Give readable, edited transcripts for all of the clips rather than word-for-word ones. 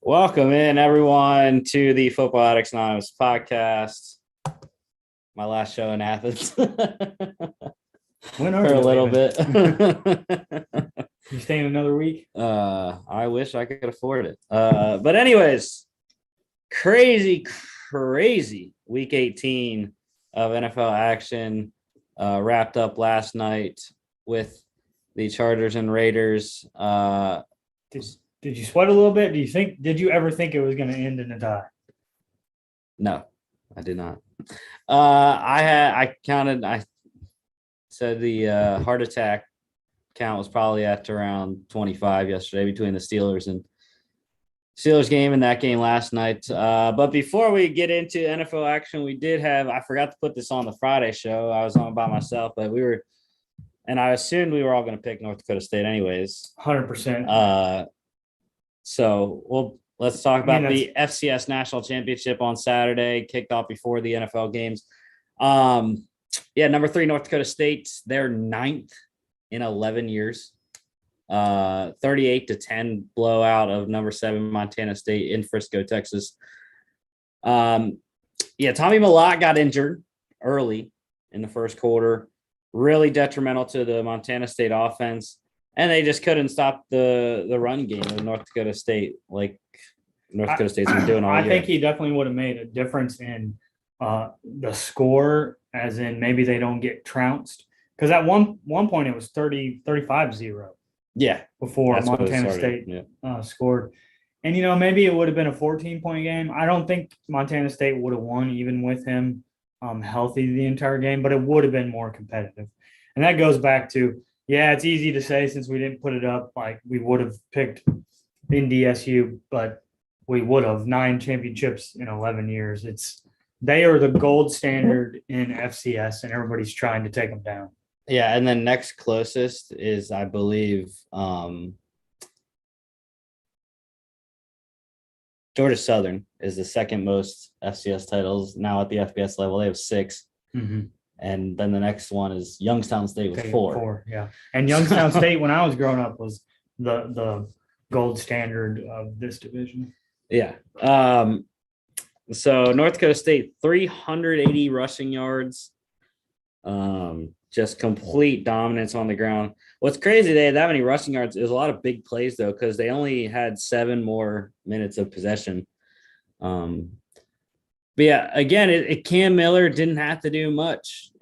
Welcome in, everyone, to the Football Addicts Anonymous podcast. My last show in Athens for a little bit. You staying another week? I wish I could afford it. But anyways, crazy week 18 of NFL action wrapped up last night with the Chargers and Raiders. Did you sweat a little bit? Did you ever think it was going to end in a tie? No, I did not. I said the heart attack count was probably at around 25 yesterday between the Steelers game and that game last night. But before we get into NFL action, I forgot to put this on the Friday show. I was on by myself, but I assumed we were all going to pick North Dakota State anyways. 100%. So let's talk about the FCS National Championship on Saturday, kicked off before the NFL games. Number 3, North Dakota State, they're 9th in 11 years. 38-10 blowout of number 7 Montana State in Frisco, Texas. Tommy Mellott got injured early in the first quarter, really detrimental to the Montana State offense. And they just couldn't stop the run game of North Dakota State, like North Dakota State's been doing all year. I think he definitely would have made a difference in the score, as in maybe they don't get trounced. Because at one point it was 35-0. Yeah. Before Montana State scored. And, maybe it would have been a 14-point game. I don't think Montana State would have won even with him healthy the entire game, but it would have been more competitive. And that goes back to, it's easy to say since we didn't put it up, like we would have picked NDSU, but we would have 9 championships in 11 years. They are the gold standard in FCS, and everybody's trying to take them down. Yeah, and then next closest is, I believe, Georgia Southern is the second most FCS titles now at the FBS level. They have 6. Mm-hmm. And then the next one is Youngstown State with 4. Yeah. And Youngstown State, when I was growing up, was the gold standard of this division. Yeah. So North Dakota State, 380 rushing yards. Just complete dominance on the ground. What's crazy, they had that many rushing yards. There's a lot of big plays, though, because they only had 7 more minutes of possession. But yeah, again, Cam Miller didn't have to do much.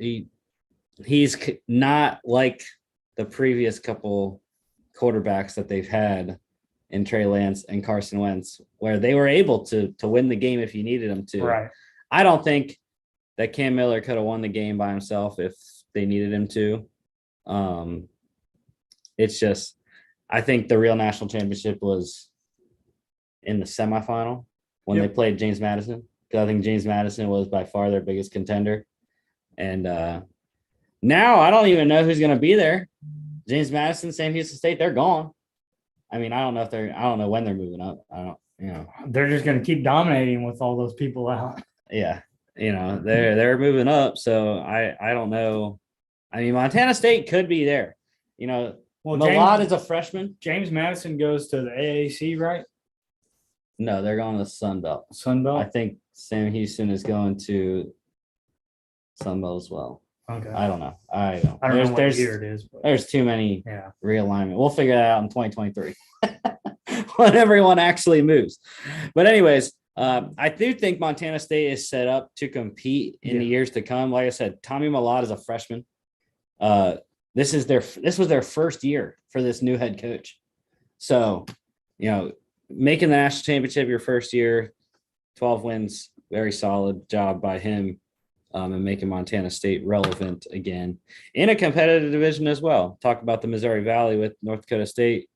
He's not like the previous couple quarterbacks that they've had in Trey Lance and Carson Wentz, where they were able to win the game if you needed them to. Right. I don't think that Cam Miller could have won the game by himself if they needed him to. It's just, I think the real national championship was in the semifinal when they played James Madison. I think James Madison was by far their biggest contender. And now I don't even know who's going to be there. James Madison, Sam Houston State, they're gone. I mean, I don't know when they're moving up. They're just going to keep dominating with all those people out. Yeah. They're moving up. So I don't know. I mean, Montana State could be there. Mellott is a freshman. James Madison goes to the AAC, right? No, they're going to the Sun Belt. I think Sam Houston is going to Sun Belt as well. Okay. I don't know. I don't know what year it is. But there's too many realignment. We'll figure that out in 2023 when everyone actually moves. But anyways, I do think Montana State is set up to compete in the years to come. Like I said, Tommy Mellott is a freshman. This was their first year for this new head coach. So, making the national championship your first year, 12 wins, very solid job by him, and making Montana State relevant again in a competitive division as well. Talk about the Missouri Valley with North Dakota State.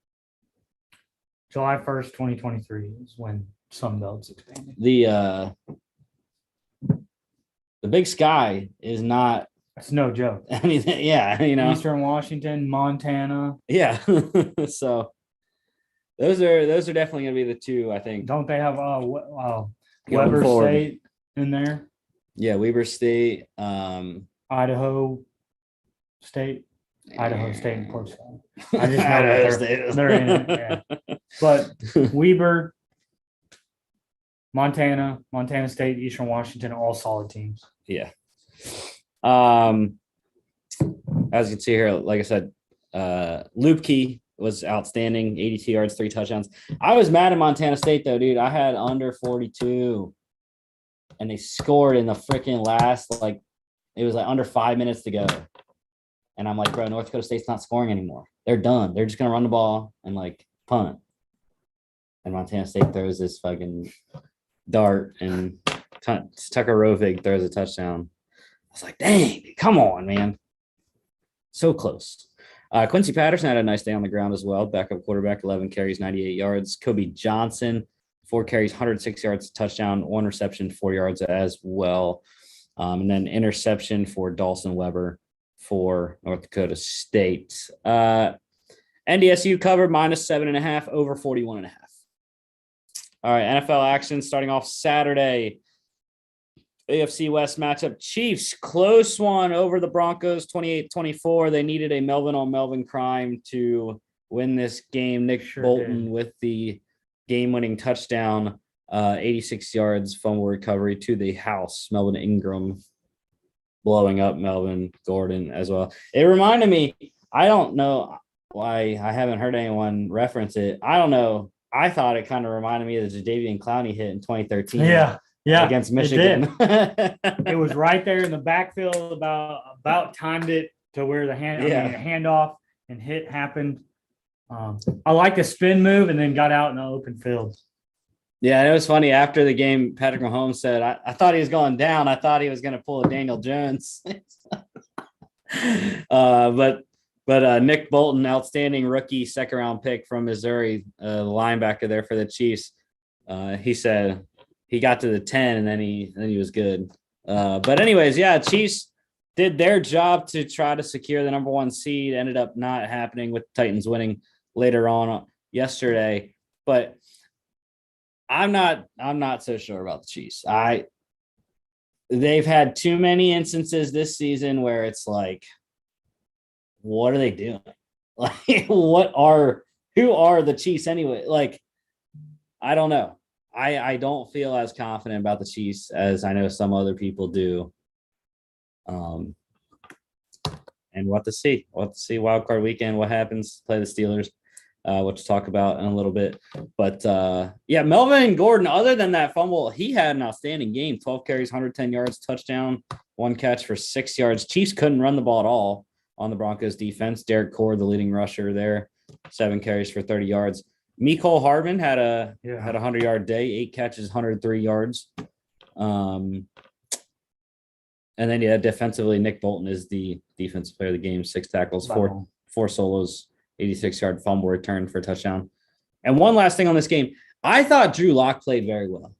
July 1st, 2023 is when Sun Belt's expanding. The Big Sky is not. It's no joke. Anything, Eastern Washington, Montana. Yeah. So those are definitely going to be the two, I think. Don't they have Weber State in there? Yeah, Weber State, Idaho State and Portside. I just know they're in it. Yeah. But Weber, Montana State, Eastern Washington, all solid teams. Yeah. As you can see here, like I said, Lupke was outstanding, 82 yards, 3 touchdowns. I was mad at Montana State, though, dude. I had under 42, and they scored in the freaking last, it was under 5 minutes to go. And I'm like, bro, North Dakota State's not scoring anymore. They're done. They're just going to run the ball and, punt. And Montana State throws this fucking dart, and Tucker Rovig throws a touchdown. I was like, dang, come on, man. So close. Quincy Patterson had a nice day on the ground as well. Backup quarterback, 11 carries, 98 yards. Kobe Johnson, 4 carries, 106 yards, touchdown, 1 reception, 4 yards as well. And then interception for Dawson Weber for North Dakota State. NDSU covered -7.5, over 41.5. All right, NFL action starting off Saturday. AFC West matchup, Chiefs, close one over the Broncos, 28-24. They needed a Melvin crime to win this game. Nick Bolton with the game-winning touchdown, 86 yards, fumble recovery to the house. Melvin Ingram blowing up Melvin Gordon as well. It reminded me, I don't know why I haven't heard anyone reference it. I don't know. I thought it kind of reminded me of the Jadeveon Clowney hit in 2013. Yeah, against Michigan. It was right there in the backfield, about timed it to where the handoff and hit happened. I like the spin move and then got out in the open field. Yeah, and it was funny. After the game, Patrick Mahomes said, I thought he was going down. I thought he was going to pull a Daniel Jones. But Nick Bolton, outstanding rookie second-round pick from Missouri, linebacker there for the Chiefs. He said he got to the 10 and then he was good. But anyways, yeah, Chiefs did their job to try to secure the number 1 seed. Ended up not happening with the Titans winning later on yesterday. But I'm not so sure about the Chiefs. They've had too many instances this season where it's like, what are they doing? Like, who are the Chiefs anyway? Like, I don't know. I don't feel as confident about the Chiefs as I know some other people do. And we'll have to see. We'll have to see wild card weekend, what happens, play the Steelers, which we'll talk about in a little bit. But, yeah, Melvin Gordon, other than that fumble, he had an outstanding game. 12 carries, 110 yards, touchdown, 1 catch for 6 yards. Chiefs couldn't run the ball at all on the Broncos defense. Derek Cord, the leading rusher there, 7 carries for 30 yards. Mecole Hardman had a 100-yard day, 8 catches, 103 yards. And then, defensively, Nick Bolton is the defensive player of the game, 6 tackles, four solos, 86-yard fumble return for a touchdown. And one last thing on this game, I thought Drew Lock played very well.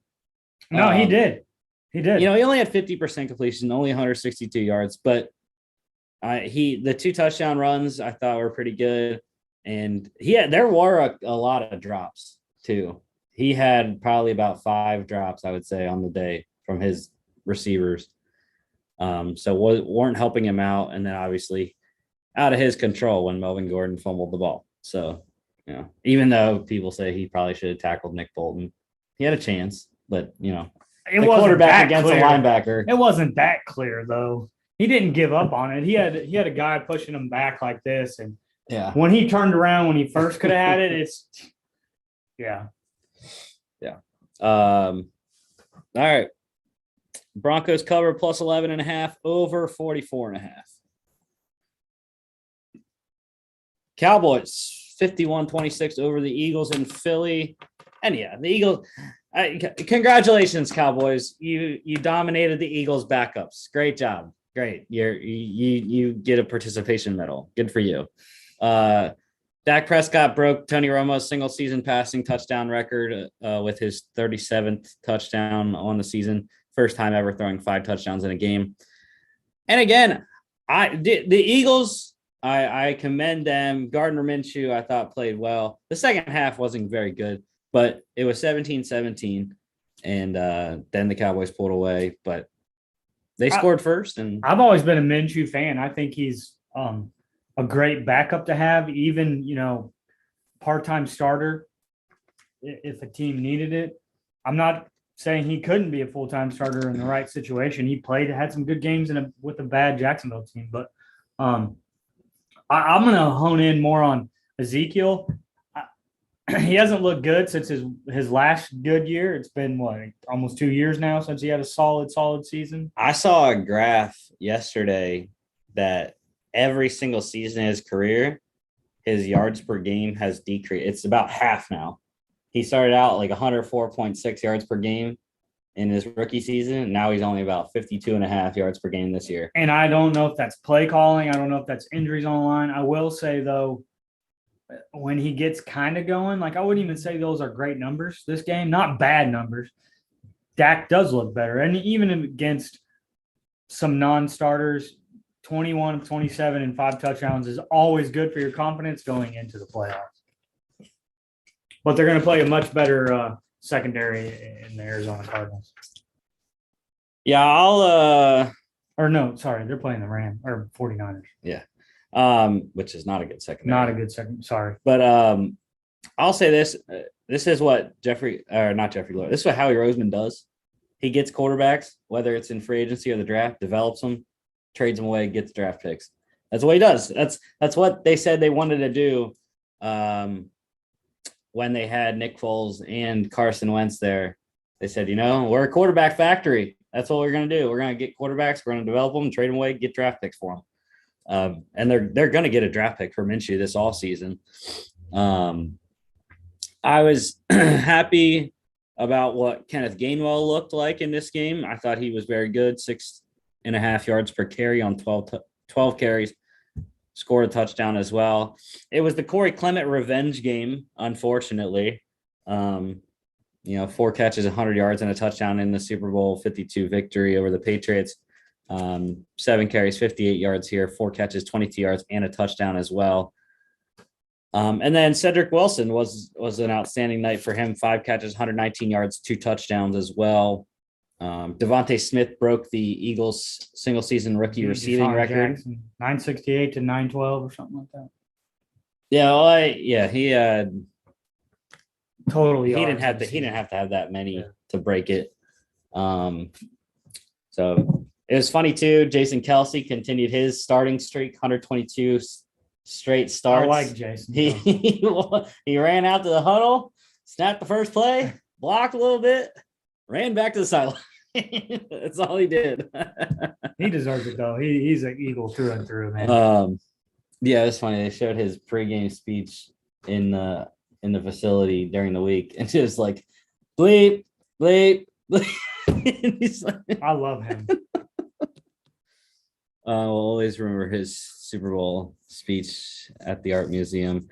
No, he did. He did. He only had 50% completion, only 162 yards, but the 2 touchdown runs I thought were pretty good. And there were a lot of drops too. He had probably about 5 drops, I would say, on the day from his receivers. So weren't helping him out. And then obviously out of his control when Melvin Gordon fumbled the ball. So, even though people say he probably should have tackled Nick Bolton, he had a chance, but the quarterback against a linebacker. It wasn't that clear though. He didn't give up on it. He had a guy pushing him back like this, and when he turned around when he first could have had it, All right. Broncos cover plus 11.5, over 44.5. Cowboys 51-26 over the Eagles in Philly. And the Eagles, congratulations, Cowboys. You dominated the Eagles backups. Great job. Great. You get a participation medal. Good for you. Dak Prescott broke Tony Romo's single season passing touchdown record with his 37th touchdown on the season. First time ever throwing 5 touchdowns in a game. And again, the Eagles, I commend them. Gardner Minshew, I thought, played well. The second half wasn't very good, but it was 17-17. And then the Cowboys pulled away, but they scored first. And I've always been a Minshew fan. I think he's a great backup to have, even, part-time starter if a team needed it. I'm not saying he couldn't be a full-time starter in the right situation. He had some good games with a bad Jacksonville team, but I'm going to hone in more on Ezekiel. He hasn't looked good since his last good year. It's been almost 2 years now since he had a solid season. I saw a graph yesterday that every single season in his career, his yards per game has decreased. It's about half now. He started out like 104.6 yards per game in his rookie season. Now he's only about 52.5 yards per game this year. And I don't know if that's play calling. I don't know if that's injuries on the line. I will say, though, when he gets kind of going, I wouldn't even say those are great numbers this game, not bad numbers. Dak does look better. And even against some non-starters, 21 of 27 and 5 touchdowns is always good for your confidence going into the playoffs. But they're going to play a much better secondary in the Arizona Cardinals. Yeah, they're playing the Rams or 49ers. Yeah. Which is not a good secondary. Not a good second. Sorry. But I'll say this. This is what this is what Howie Roseman does. He gets quarterbacks, whether it's in free agency or the draft, develops them, trades them away, gets draft picks. That's what he does. That's what they said they wanted to do when they had Nick Foles and Carson Wentz there. They said, we're a quarterback factory. That's what we're going to do. We're going to get quarterbacks. We're going to develop them, trade them away, get draft picks for them. And they're going to get a draft pick for Minshew this offseason. I was happy about what Kenneth Gainwell looked like in this game. I thought he was very good, 6.5 yards per carry on 12 carries, scored a touchdown as well. It was the Corey Clement revenge game, unfortunately. 4 catches, 100 yards, and a touchdown in the Super Bowl 52 victory over the Patriots. 7 carries, 58 yards here, 4 catches, 22 yards, and a touchdown as well. And then Cedric Wilson was an outstanding night for him. 5 catches, 119 yards, 2 touchdowns as well. Devontae Smith broke the Eagles single season rookie receiving record. Jackson, 968 to 912 or something like that. Yeah, he had totally. He didn't have to have that many to break it. So it was funny too. Jason Kelsey continued his starting streak, 122 straight starts. I like Jason. He ran out to the huddle, snapped the first play, blocked a little bit, ran back to the sideline. That's all he did. He deserves it though. He's an Eagle through and through, man. Yeah, it's funny. They showed his pregame speech in the facility during the week, and it was like, bleep, bleep, bleep. He's like, I love him. We'll always remember his Super Bowl speech at the Art Museum.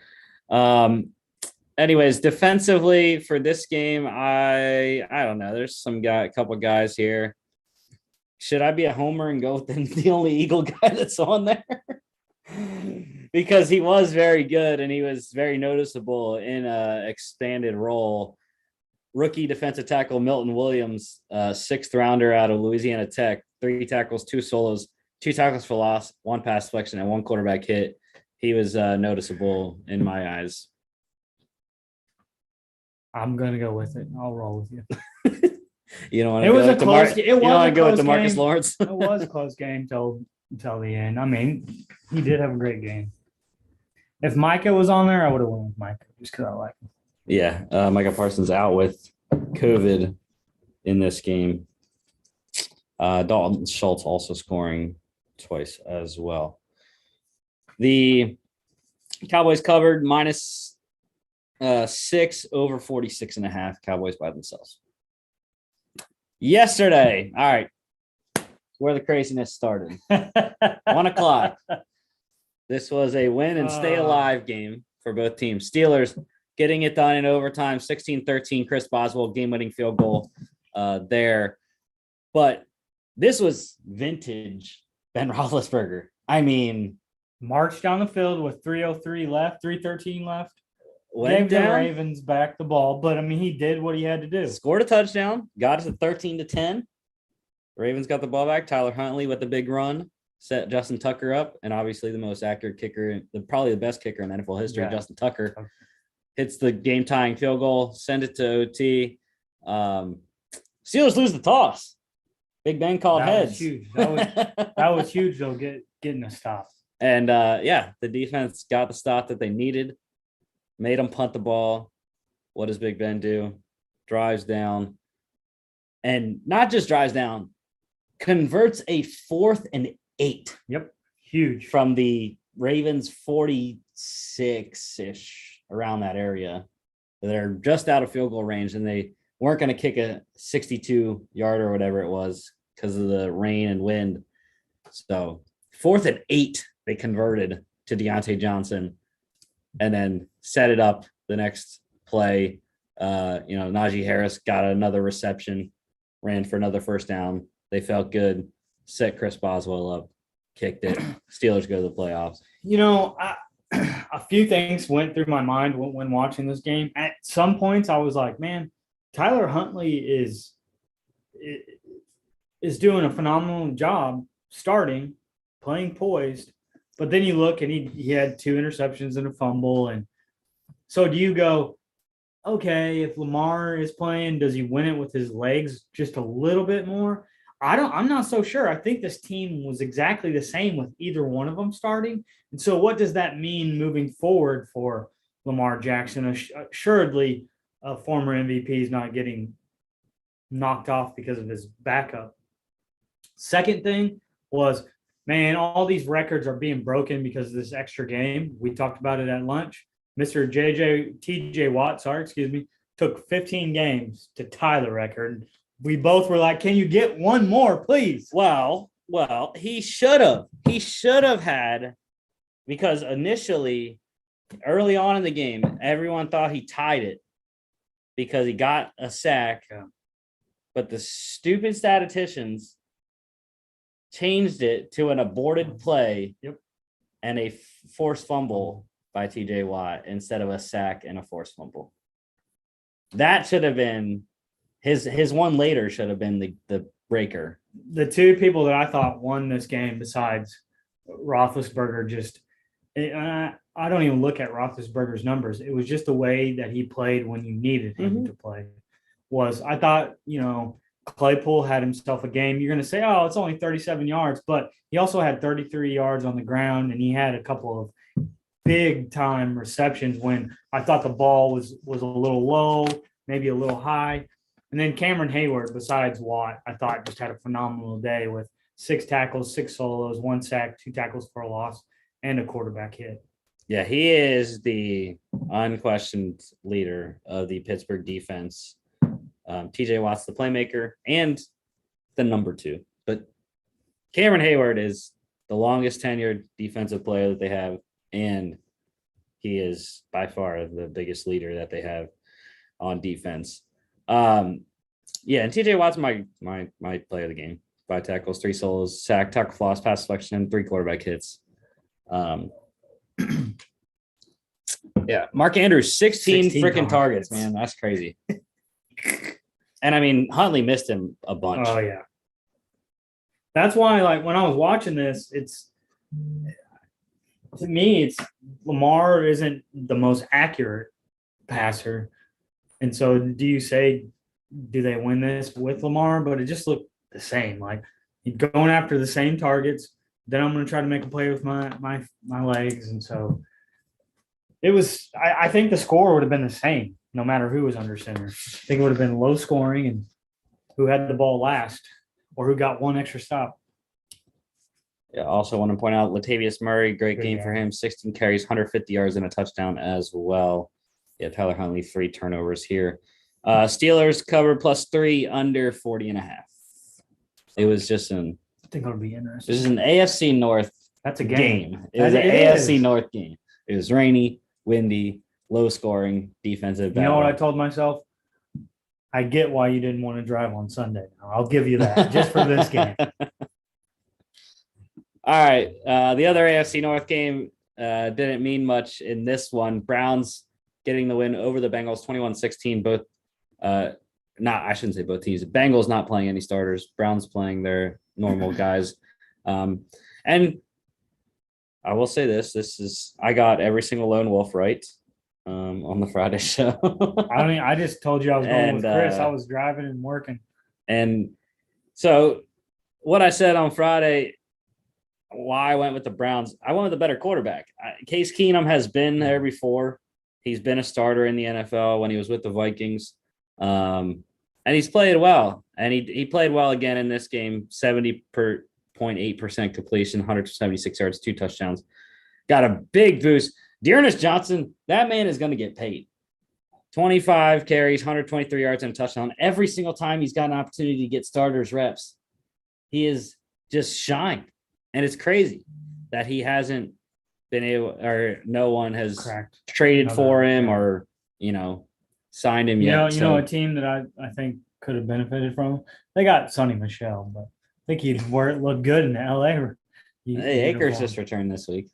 Anyways, defensively for this game, I don't know. There's a couple guys here. Should I be a homer and go with the only Eagle guy that's on there? Because he was very good and he was very noticeable in an expanded role. Rookie defensive tackle Milton Williams, 6th rounder out of Louisiana Tech, 3 tackles, 2 solos, 2 tackles for loss, 1 pass deflection, and 1 quarterback hit. He was noticeable in my eyes. I'm gonna go with it. I'll roll with you. You don't want to. It was a close game. It was a go with DeMarcus game. Lawrence. It was a close game till the end. I mean, he did have a great game. If Micah was on there, I would have went with Micah just because I like him. Yeah, Micah Parsons out with COVID in this game. Dalton Schultz also scoring twice as well. The Cowboys covered minus 6 over 46.5. Cowboys by themselves. Yesterday, all right, where the craziness started. 1:00. This was a win and stay alive game for both teams. Steelers getting it done in overtime, 16-13. Chris Boswell game-winning field goal there. But this was vintage Ben Roethlisberger. I mean, marched down the field with 3:03 left, 3:13 left. Gave the Ravens back the ball, but I mean, he did what he had to do. Scored a touchdown, got us to 13-10. Ravens got the ball back. Tyler Huntley with the big run, set Justin Tucker up, and obviously the most accurate kicker, probably the best kicker in NFL history, Justin Tucker, hits the game-tying field goal, send it to OT. Steelers lose the toss. Big Ben called That heads. was huge. That was huge, though, getting a stop. And, the defense got the stop that they needed, made them punt the ball. What does Big Ben do? Drives down. And not just drives down, converts a 4th and 8. Yep. Huge. From the Ravens 46-ish, around that area. They're just out of field goal range, and they weren't going to kick a 62-yard or whatever it was because of the rain and wind. So 4th and 8, they converted to Deontay Johnson and then set it up the next play. Najee Harris got another reception, ran for another first down. They felt good, set Chris Boswell up, kicked it. Steelers go to the playoffs. A few things went through my mind when watching this game. At some points, I was like, man, Tyler Huntley is doing a phenomenal job starting, playing poised. But then you look and he had 2 interceptions and a fumble. And so do you go, okay, if Lamar is playing, does he win it with his legs just a little bit more? I'm not so sure. I think this team was exactly the same with either one of them starting. And so what does that mean moving forward for Lamar Jackson? Assuredly, a former MVP is not getting knocked off because of his backup. Second thing was, man, all these records are being broken because of this extra game. We talked about it at lunch. Mr. TJ Watt, took 15 games to tie the record. We both were like, can you get one more, please? Well, he should have. He should have had, because initially, early on in the game, everyone thought he tied it because he got a sack. Yeah. But the stupid statisticians changed it to an aborted play and a forced fumble by TJ Watt instead of a sack and a forced fumble. That should have been his one later should have been the breaker. The 2 people that I thought won this game besides Roethlisberger, I don't even look at Roethlisberger's numbers. It was just the way that he played when you needed him to play. I thought, Claypool had himself a game. You're going to say, oh, it's only 37 yards, but he also had 33 yards on the ground, and he had a couple of big time receptions when I thought the ball was a little low, maybe a little high. And then Cameron Hayward, besides Watt, I thought just had a phenomenal day with 6 tackles, 6 solos, 1 sack, 2 tackles for a loss, and a quarterback hit. Yeah, he is the unquestioned leader of the Pittsburgh defense. TJ Watt's the playmaker and the number 2. But Cameron Hayward is the longest tenured defensive player that they have, and he is by far the biggest leader that they have on defense. And TJ Watt's my play of the game. 5 tackles, 3 solos, sack, tackle for loss, pass deflection, 3 quarterback hits. Mark Andrews, 16 freaking targets, man. That's crazy. And I mean, Huntley missed him a bunch. Oh yeah. That's why, when I was watching this, to me, it's Lamar isn't the most accurate passer. And so do they win this with Lamar? But it just looked the same. Like, he's going after the same targets. Then I'm going to try to make a play with my legs. And so it was, I think the score would have been the same no matter who was under center. I think it would have been low scoring and who had the ball last or who got 1 extra stop. Yeah, also want to point out Latavius Murray, great game for him. 16 carries, 150 yards, and a touchdown as well. Yeah, Tyler Huntley, 3 turnovers here. Steelers cover +3 under 40.5. It was just I think it'll be interesting. This is an AFC North. That's a game. It was an AFC North game. It was rainy, windy, low scoring, defensive battle. You know what I told myself? I get why you didn't want to drive on Sunday. I'll give you that just for this game. All right. The other AFC North game didn't mean much in this one. Browns getting the win over the Bengals 21-16. Both, I shouldn't say both teams. Bengals not playing any starters. Browns playing their normal guys. And I will say this I got every single lone wolf right on the Friday show. I just told you I was going with Chris. I was driving and working. And so what I said on Friday, why I went with the Browns, I went with a better quarterback. Case Keenum has been there before. He's been a starter in the NFL when he was with the Vikings. And he's played well. And he played well again in this game, 70.8% completion, 176 yards, 2 touchdowns. Got a big boost. Dearness Johnson, that man is going to get paid. 25 carries, 123 yards, and a touchdown. Every single time he's got an opportunity to get starters reps, he is just shined. And it's crazy that he hasn't been able, or no one has traded for him or, signed him yet. You know, a team that I think could have benefited from him. They got Sonny Michel, but I think he'd look good in the LA. Hey, Akers just returned this week.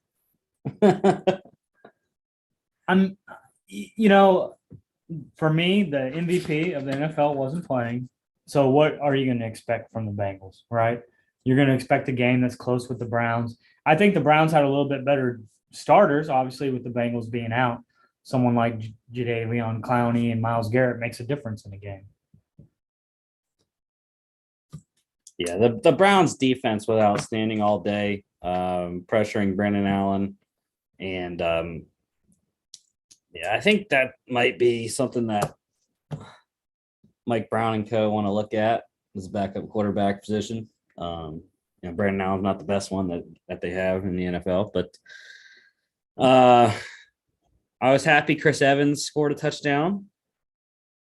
For me, the MVP of the NFL wasn't playing. So what are you going to expect from the Bengals, right? You're going to expect a game that's close with the Browns. I think the Browns had a little bit better starters, obviously, with the Bengals being out. Someone like Jadeveon Clowney and Myles Garrett makes a difference in a game. Yeah, the Browns defense was outstanding all day, pressuring Brendan Allen. And, I think that might be something that Mike Brown and co. want to look at as backup quarterback position. Brendan Allen's not the best one that they have in the NFL, but I was happy Chris Evans scored a touchdown.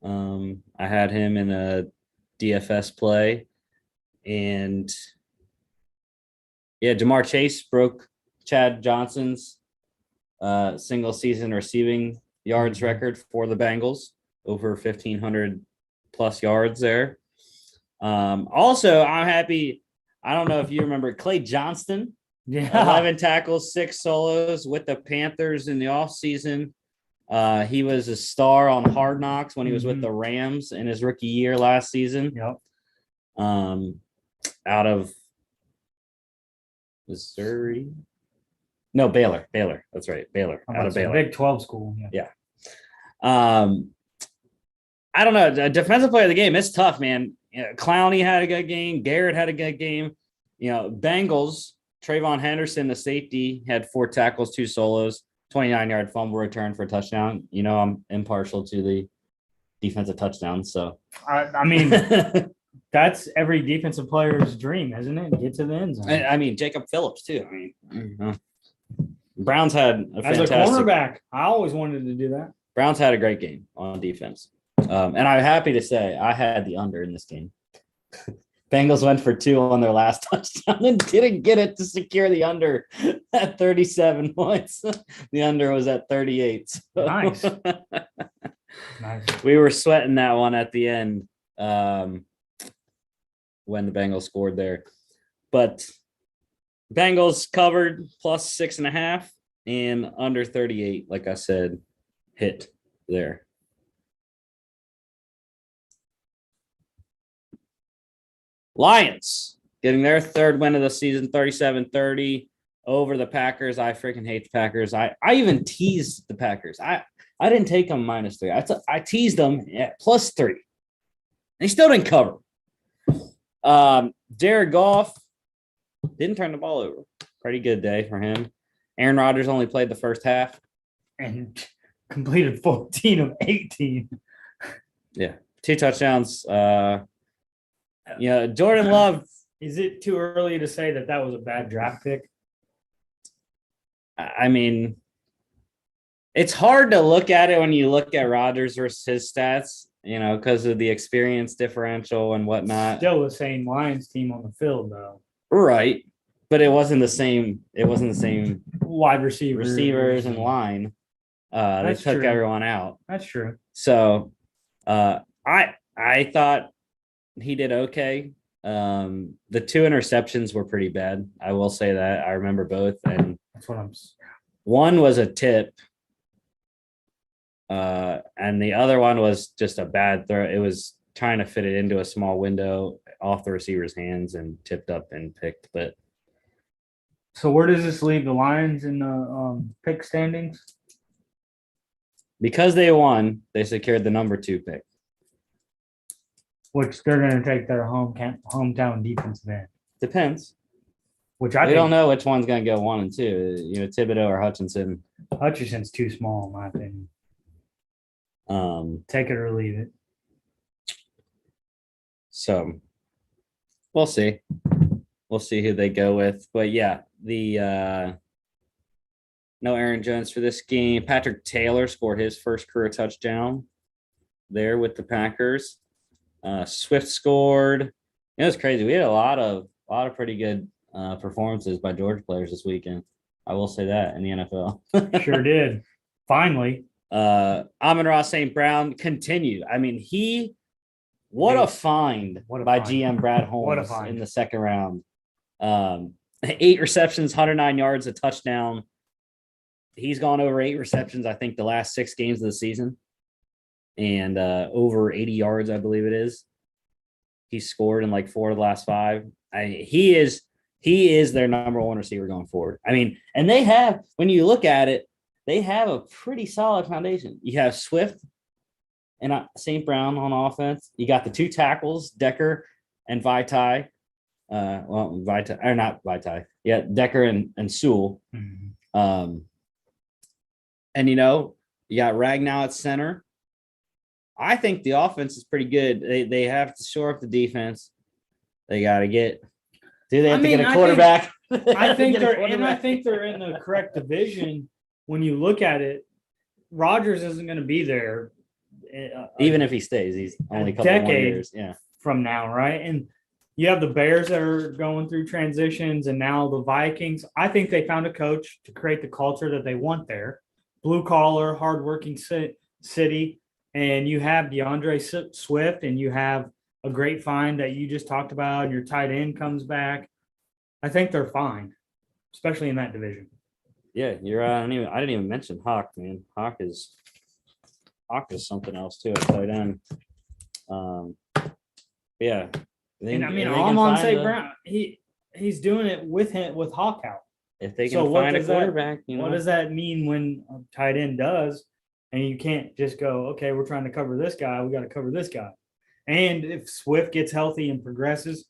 I had him in a DFS play, and Jamar Chase broke Chad Johnson's single season receiving yards record for the Bengals, over 1,500 plus yards there. Also, I'm happy. I don't know if you remember Clay Johnston. 11 tackles, 6 solos with the Panthers in the offseason. He was a star on Hard Knocks when he was with the Rams in his rookie year last season. Yep. Out of Missouri. No, Baylor. That's right. Baylor. Out of Baylor. Big 12 school. Yeah. I don't know. The defensive player of the game, it's tough, man. Clowney had a good game. Garrett had a good game. Bengals, Trayvon Henderson, the safety, had 4 tackles, 2 solos, 29-yard fumble return for a touchdown. I'm impartial to the defensive touchdown. So, I mean, that's every defensive player's dream, isn't it? Get to the end zone. I mean, Jacob Phillips, too. Browns had a fantastic. As a cornerback, I always wanted to do that. Browns had a great game on defense. And I'm happy to say I had the under in this game. Bengals went for 2 on their last touchdown and didn't get it to secure the under at 37 points. The under was at 38. So. Nice. We were sweating that one at the end when the Bengals scored there. But Bengals covered plus 6.5 and under 38, like I said, hit there. Lions getting their 3rd win of the season, 37-30 over the Packers. I freaking hate the Packers. I even teased the Packers. I didn't take them -3. I teased them at +3. They still didn't cover. Jared Goff didn't turn the ball over. Pretty good day for him. Aaron Rodgers only played the first half. And completed 14 of 18. Yeah. 2 touchdowns. Jordan Love. Is it too early to say that was a bad draft pick? I mean, it's hard to look at it when you look at Rodgers versus his stats, because of the experience differential and whatnot. Still the same Lions team on the field, though. Right. But it wasn't the same. It wasn't the same wide receivers and line. They took everyone out. That's true. So I thought he did okay. The 2 interceptions were pretty bad. I will say that. I remember both. And that's what one was a tip. And the other one was just a bad throw. It was trying to fit it into a small window off the receiver's hands and tipped up and picked. But so where does this leave the Lions in the pick standings? Because they won, they secured the number 2 pick. which they're going to take their hometown defensive end. Depends. Which we don't know which one's going to go 1 and 2. Thibodeau or Hutchinson. Hutchinson's too small, in my opinion. Take it or leave it. So we'll see. We'll see who they go with. But yeah, no Aaron Jones for this game. Patrick Taylor scored his first career touchdown there with the Packers. Swift scored. It was crazy. We had a lot of pretty good performances by Georgia players this weekend. I will say that in the NFL. Sure did. Finally. Amon-Ra St. Brown continued. I mean, what a find by GM Brad Holmes in the second round. 8 receptions, 109 yards, a touchdown. He's gone over 8 receptions, I think, the last 6 games of the season. And over 80 yards, I believe it is. He scored in like 4 of the last 5. He is their number 1 receiver going forward. I mean, and they have, when you look at it, they have a pretty solid foundation. You have Swift and St. Brown on offense. You got the 2 tackles, Decker and Vaitai. Vaitai, or not Vaitai. Yeah, Decker and Sewell. Mm-hmm. And you got Ragnow at center. I think the offense is pretty good. They have to shore up the defense. They got to get. Do they have to get a quarterback? I think they're in the correct division. When you look at it, Rodgers isn't going to be there. Even if he stays, he's only a couple more years. Yeah, from now, right? And you have the Bears that are going through transitions, and now the Vikings. I think they found a coach to create the culture that they want there. Blue collar, hardworking city. And you have DeAndre Swift, and you have a great find that you just talked about, and your tight end comes back. I think they're fine, especially in that division. Yeah, you're right. I didn't even mention Hawk, man. Hawk is something else too at tight end. Yeah. And I mean, Amon St. Brown, he's doing it with Hawk out. If they can find a quarterback, what does that mean when a tight end does? And you can't just go, okay, we're trying to cover this guy. We got to cover this guy. And if Swift gets healthy and progresses,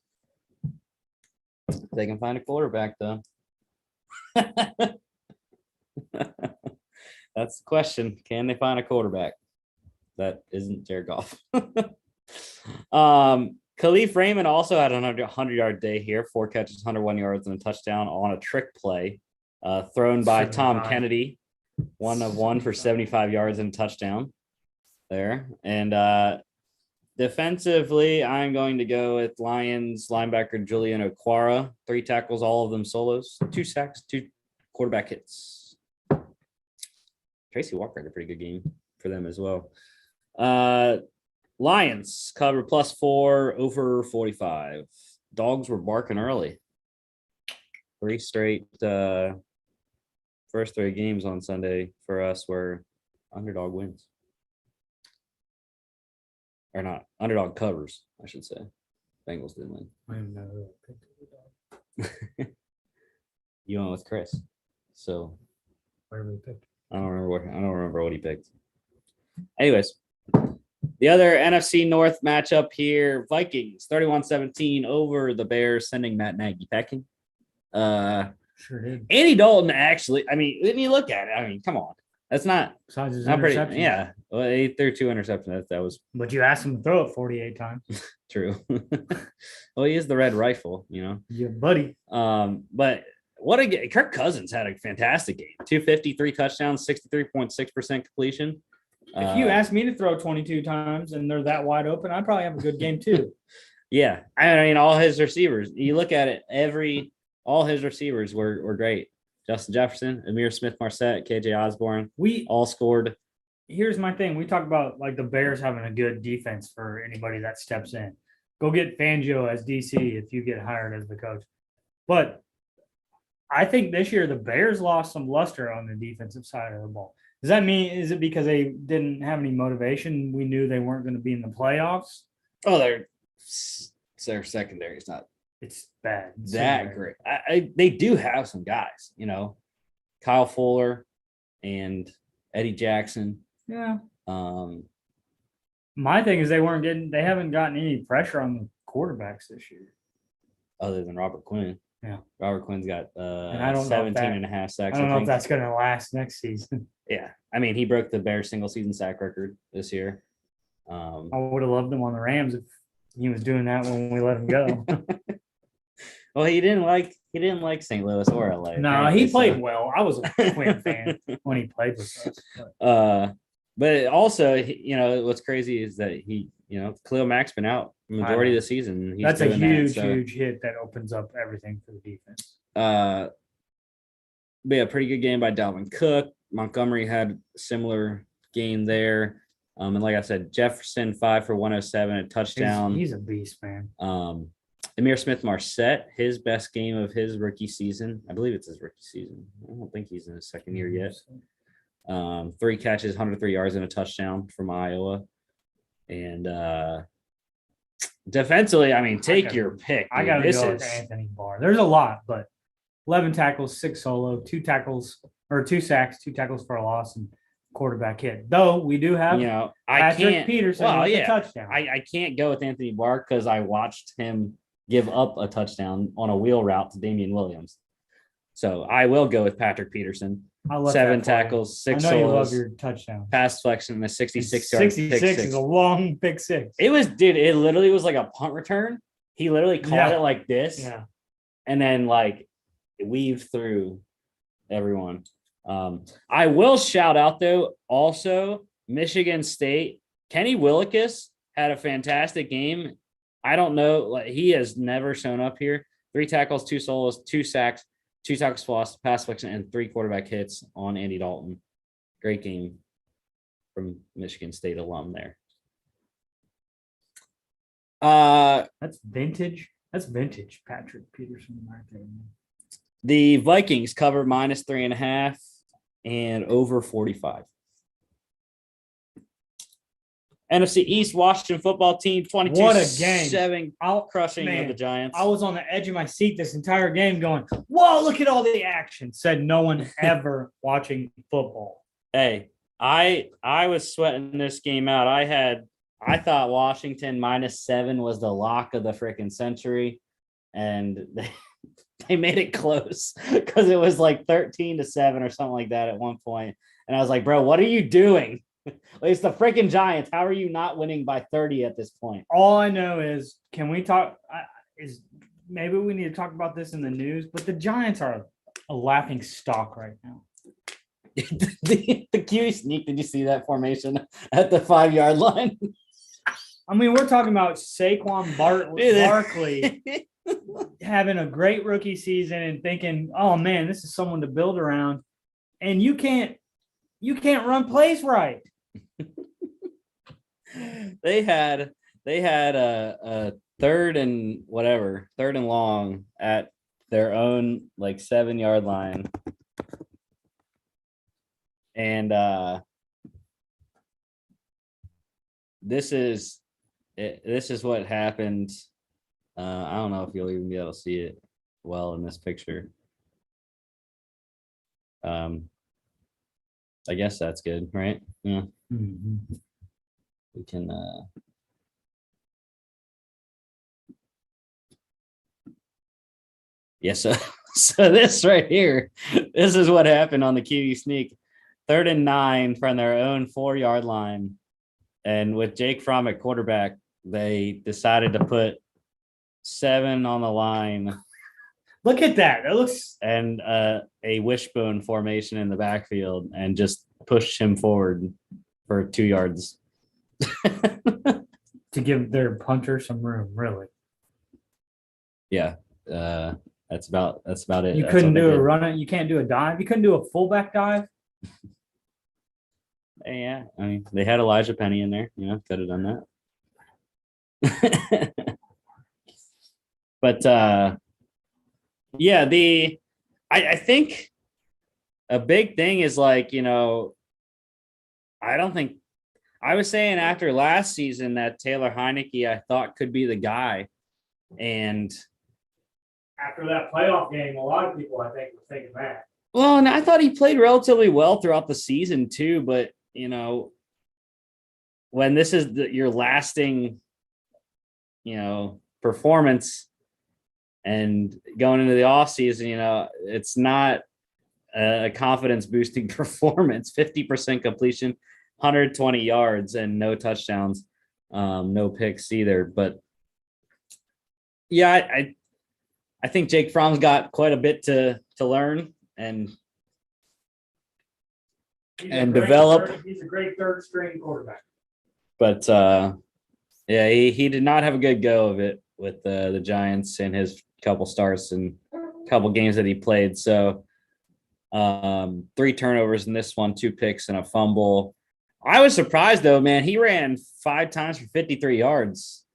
they can find a quarterback, though. That's the question. Can they find a quarterback that isn't Jared Goff? Khalif Raymond also had a 100-yard day here, 4 catches, 101 yards, and a touchdown on a trick play thrown by Tom Kennedy. 1 of 1 for 75 yards and a touchdown there. And defensively, I'm going to go with Lions linebacker Julian Okwara. 3 tackles, all of them solos. 2 sacks, 2 quarterback hits. Tracy Walker had a pretty good game for them as well. Lions cover +4 over 45. Dogs were barking early. 3 straight first 3 games on Sunday for us were underdog wins. Or not, underdog covers, I should say. Bengals didn't win. I don't know. You went with Chris. So where we picked? I don't remember what he picked. Anyways, the other NFC North matchup here, Vikings 31-17 over the Bears, sending Matt Nagy packing. Sure did. Andy Dalton, actually, I mean, when you look at it, I mean, come on. That's not pretty. Yeah. Well, he threw 2 interceptions. That was. But you asked him to throw it 48 times. True. Well, he is the red rifle, Yeah, buddy. But Kirk Cousins had a fantastic game. 253 touchdowns, 63.6% completion. If you ask me to throw 22 times and they're that wide open, I probably have a good game too. Yeah. I mean, all his receivers, you look at it, all his receivers were great. Justin Jefferson, Amir Smith-Marset, KJ Osborne, we all scored. Here's my thing. We talk about like the Bears having a good defense for anybody that steps in. Go get Fangio as DC if you get hired as the coach. But I think this year the Bears lost some luster on the defensive side of the ball. Does that mean, is it because they didn't have any motivation? We knew they weren't going to be in the playoffs? Oh, their secondary is not. It's bad. That great. They do have some guys, Kyle Fuller and Eddie Jackson. Yeah. My thing is they haven't gotten any pressure on the quarterbacks this year. Other than Robert Quinn. Yeah. Robert Quinn's got And I don't 17 and a half sacks. I don't know if that's going to last next season. Yeah. I mean, he broke the Bears single season sack record this year. I would have loved him on the Rams if he was doing that when we let him go. Well, he didn't like St. Louis or LA. No, he played well. I was a Quinn fan when he played with us. But also, what's crazy is that he, Khalil Mack's been out majority of the season. That's a huge hit that opens up everything for the defense. But yeah, pretty good game by Dalvin Cook. Montgomery had a similar game there. And like I said, Jefferson 5 for 107, a touchdown. He's a beast, man. Amir Smith-Marset, his best game of his rookie season. I believe it's his rookie season. I don't think he's in his second year yet. 3 catches, 103 yards, and a touchdown from Iowa. And defensively, I mean, take your pick. I got to go with Anthony Barr. There's a lot, but 11 tackles, 6 solo, 2 sacks, 2 tackles for a loss, and quarterback hit. Though we do have, Patrick Peterson with a touchdown. I can't go with Anthony Barr because I watched him give up a touchdown on a wheel route to Damian Williams. So I will go with Patrick Peterson. 7 tackles, 6 solos. You love your touchdown. Pass deflection and a 66-yard pick 66 is a long pick six. It literally was like a punt return. He literally caught it like this. Yeah. And then weaved through everyone. I will shout out though, also Michigan State, Kenny Willekes had a fantastic game. I don't know, he has never shown up here. 3 tackles, 2 solos, 2 sacks, 2 tackles for loss, pass deflection, and 3 quarterback hits on Andy Dalton. Great game from Michigan State alum there. That's vintage. That's vintage Patrick Peterson. The Vikings cover -3.5 and over 45. NFC East, Washington football team, 22-7. What a game. Crushing of the Giants. I was on the edge of my seat this entire game going, whoa, look at all the action. Said no one ever watching football. Hey, I was sweating this game out. I thought Washington -7 was the lock of the freaking century. And they made it close because it was 13-7 or something like that at one point. And I was like, bro, what are you doing? It's the freaking Giants. How are you not winning by 30 at this point? All I know is, can we talk? Maybe we need to talk about this in the news, but the Giants are a laughing stock right now. the QE sneak, did you see that formation at the 5-yard line? I mean, we're talking about Saquon Barkley having a great rookie season and thinking, oh man, this is someone to build around. And you can't run plays right. They had a third and long at their own 7-yard line. And this is what happened. I don't know if you'll even be able to see it well in this picture. I guess that's good, right? Yeah. Mm-hmm. We can so this right here, this is what happened on the QE sneak. 3rd and 9 from their own 4-yard line. And with Jake Fromm at quarterback, they decided to put 7 on the line. Look at that. It looks and a wishbone formation in the backfield and just pushed him forward for 2 yards. To give their punter some room, really. Yeah. That's about it. You couldn't do a run. You can't do a dive. You couldn't do a fullback dive. Yeah. I mean, they had Elijah Penny in there. Could have done that. But yeah, I think a big thing is I don't think I was saying after last season that Taylor Heineke I thought could be the guy. And after that playoff game, a lot of people I think were thinking that. Well, and I thought he played relatively well throughout the season too, but when this is your lasting, performance and going into the offseason, it's not a confidence boosting performance. 50% completion, 120 yards, and no touchdowns, no picks either. But yeah, I think Jake Fromm's got quite a bit to learn and develop. He's a great third string quarterback. But he did not have a good go of it with the Giants in his couple starts and couple games that he played. So 3 turnovers in this one, 2 picks and a fumble. I was surprised though, man. He ran 5 times for 53 yards.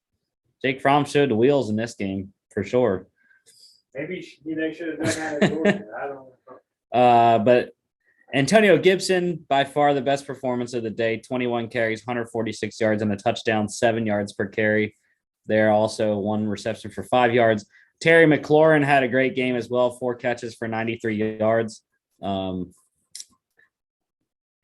Jake Fromm showed the wheels in this game for sure. Maybe they should have done that at Georgia. I don't know. But Antonio Gibson, by far the best performance of the day, 21 carries, 146 yards, and a touchdown, 7 yards per carry. There also 1 reception for 5 yards. Terry McLaurin had a great game as well, 4 catches for 93 yards. And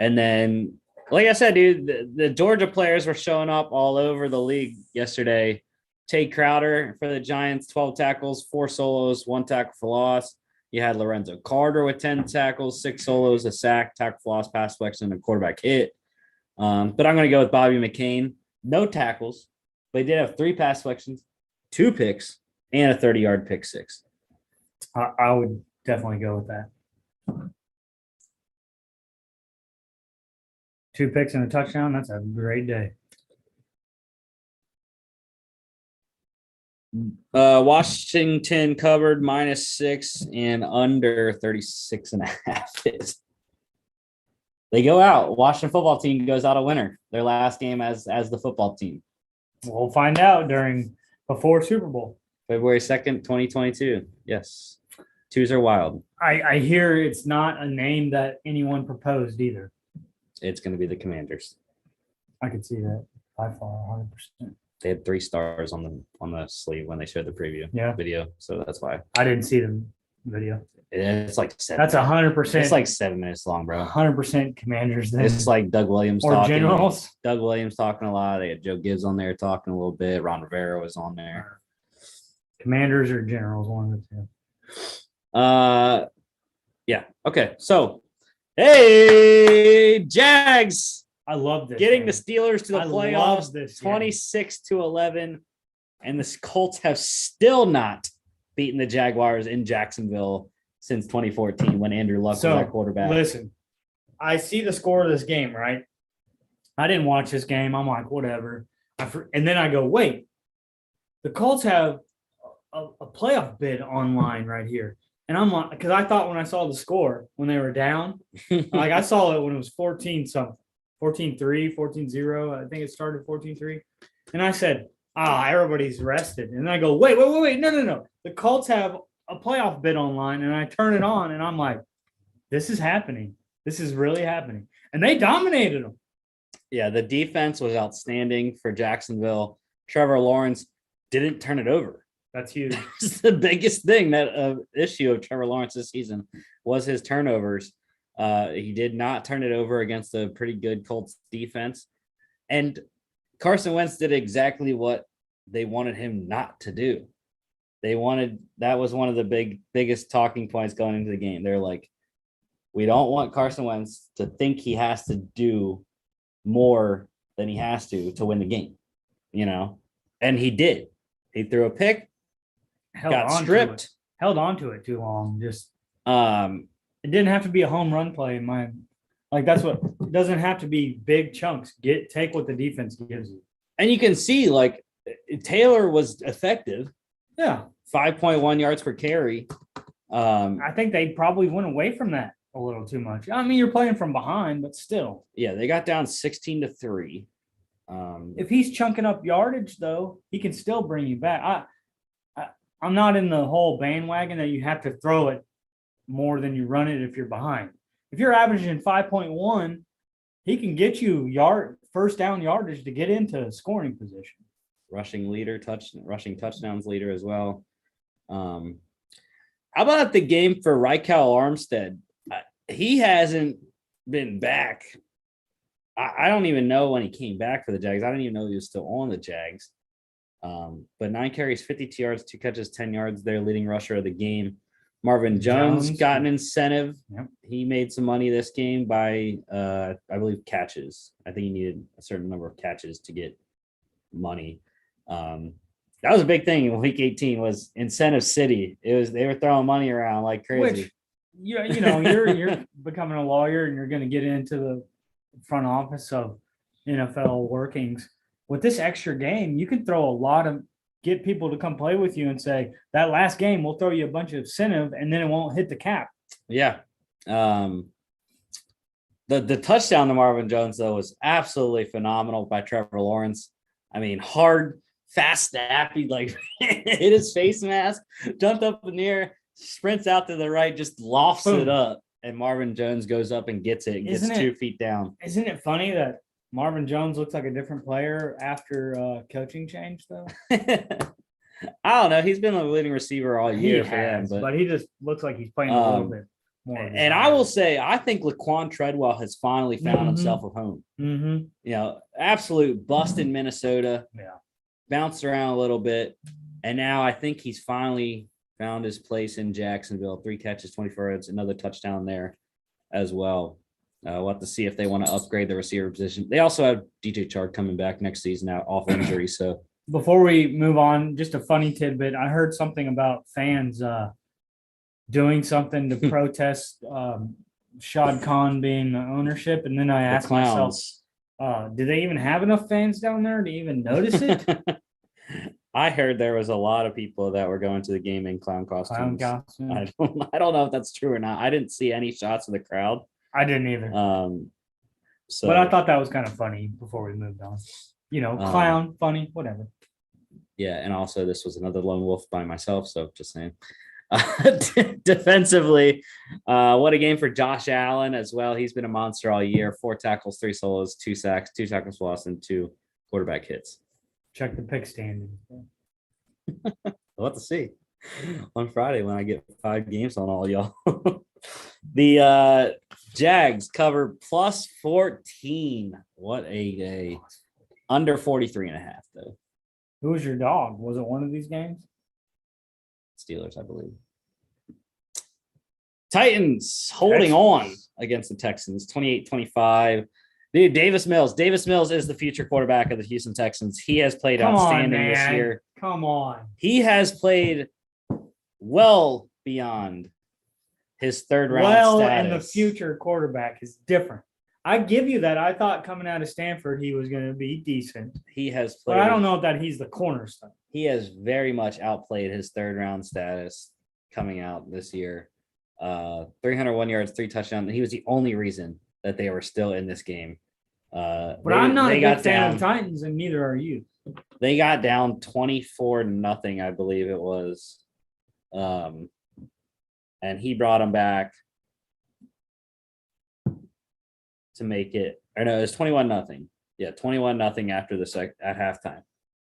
then, like I said, dude, the Georgia players were showing up all over the league yesterday. Tate Crowder for the Giants, 12 tackles, 4 solos, 1 tackle for loss. You had Lorenzo Carter with 10 tackles, 6 solos, a sack, tackle for loss, pass deflection, and a quarterback hit. But I'm going to go with Bobby McCain. No tackles, but he did have 3 pass deflections, 2 picks, and a 30-yard pick 6. I would definitely go with that. 2 picks and a touchdown. That's a great day. Washington covered -6 and under 36.5. They go out. Washington football team goes out a winner. Their last game as the football team. We'll find out before Super Bowl. February 2nd, 2022. Yes. 2s are wild. I hear it's not a name that anyone proposed either. It's going to be the Commanders. I could see that by far, 100%. They had 3 stars on the sleeve when they showed the preview video, so that's why. I didn't see the video. It's like 7. That's 100%. It's like 7 minutes long, bro. 100% Commanders. Then. It's like Doug Williams or talking. Generals. Doug Williams talking a lot. They had Joe Gibbs on there talking a little bit. Ron Rivera was on there. Commanders or Generals, one of the 2. Yeah. Okay. So, hey, Jags. I love this. Getting the Steelers to the playoffs, 26-11, and the Colts have still not beaten the Jaguars in Jacksonville since 2014 when Andrew Luck was our quarterback. Listen, I see the score of this game, right? I didn't watch this game. I'm like, whatever. And then I go, wait, the Colts have a playoff bid online right here. And I'm like, because I thought when I saw the score, when they were down, like I saw it when it was 14-something. 14-3, 14-0. I think it started 14-3. And I said, everybody's rested. And I go, wait. No. The Colts have a playoff bid online. And I turn it on, and I'm like, this is happening. This is really happening. And they dominated them. Yeah, the defense was outstanding for Jacksonville. Trevor Lawrence didn't turn it over. That's huge. That's the biggest thing, that issue of Trevor Lawrence this season was his turnovers. He did not turn it over against a pretty good Colts defense. And Carson Wentz did exactly what they wanted him not to do. That was one of the biggest talking points going into the game. They're like, we don't want Carson Wentz to think he has to do more than he has to win the game, and he did. He threw a pick, got stripped, held on to it too long. It didn't have to be a home run play in my that's what it doesn't have to be big chunks. Take what the defense gives you. And you can see Taylor was effective. Yeah. 5.1 yards per carry. I think they probably went away from that a little too much. I mean, you're playing from behind, but still. Yeah, they got down 16-3. If he's chunking up yardage, though, he can still bring you back. I'm not in the whole bandwagon that you have to throw it more than you run it if you're behind. If you're averaging 5.1, he can get you first down yardage to get into scoring position. Rushing touchdowns leader as well. How about the game for Rykel Armstead? He hasn't been back. I don't even know when he came back for the Jags. I didn't even know he was still on the Jags. But 9 carries, 52 yards, 2 catches, 10 yards. Their leading rusher of the game. Marvin Jones got an incentive. Yep. He made some money this game by, I believe, catches. I think he needed a certain number of catches to get money. That was a big thing in week 18 was incentive city. They were throwing money around like crazy. Which, you're becoming a lawyer and you're going to get into the front office of NFL workings. With this extra game, you can throw a lot of get people to come play with you and say that last game we'll throw you a bunch of incentive and then it won't hit the cap. Yeah. The touchdown to Marvin Jones though was absolutely phenomenal by Trevor Lawrence. I mean, hard, fast snap. He like hit his face mask, jumped up in the air, sprints out to the right, just lofts it up, and Marvin Jones goes up and gets it, gets 2 feet down. Isn't it funny that Marvin Jones looks like a different player after coaching change, though? I don't know. He's been the leading receiver all year for them, but he just looks like he's playing a little bit more. And I will say, I think Laquan Treadwell has finally found himself a home. Mm-hmm. Absolute bust in Minnesota. Yeah. Bounced around a little bit, and now I think he's finally found his place in Jacksonville. 3 catches, 24 yards, another touchdown there as well. We'll have to see if they want to upgrade the receiver position. They also have DJ Chark coming back next season out off injury. So before we move on, just a funny tidbit. I heard something about fans doing something to protest Shad Khan being the ownership, and then I asked myself, do they even have enough fans down there to even notice it? I heard there was a lot of people that were going to the game in clown costumes. I don't know if that's true or not. I didn't see any shots of the crowd. I didn't either. But I thought that was kind of funny before we moved on. Clown, funny, whatever. Yeah, and also this was another lone wolf by myself, so just saying. Defensively, what a game for Josh Allen as well. He's been a monster all year. 4 tackles, 3 solos, 2 sacks, 2 tackles lost, and 2 quarterback hits. Check the pick standings. We'll have to see on Friday when I get 5 games on all y'all. The Jags cover plus 14. What a day. Under 43.5 though. Who was your dog? Was it one of these games? Steelers, I believe. Titans holding on against the Texans, 28-25. Dude, Davis Mills. Davis Mills is the future quarterback of the Houston Texans. He has played outstanding this year. Come on. He has played well beyond his third round status. And the future quarterback is different. I give you that. I thought coming out of Stanford he was going to be decent. He has played. But I don't know that he's the cornerstone. He has very much outplayed his third round status coming out this year. 301 yards, 3 touchdowns. He was the only reason that they were still in this game. But I'm not a big fan of Titans, and neither are you. They got down 24-0, I believe it was. And he brought them back to make it. Or no, it was 21-0. Yeah, 21-0 after at halftime.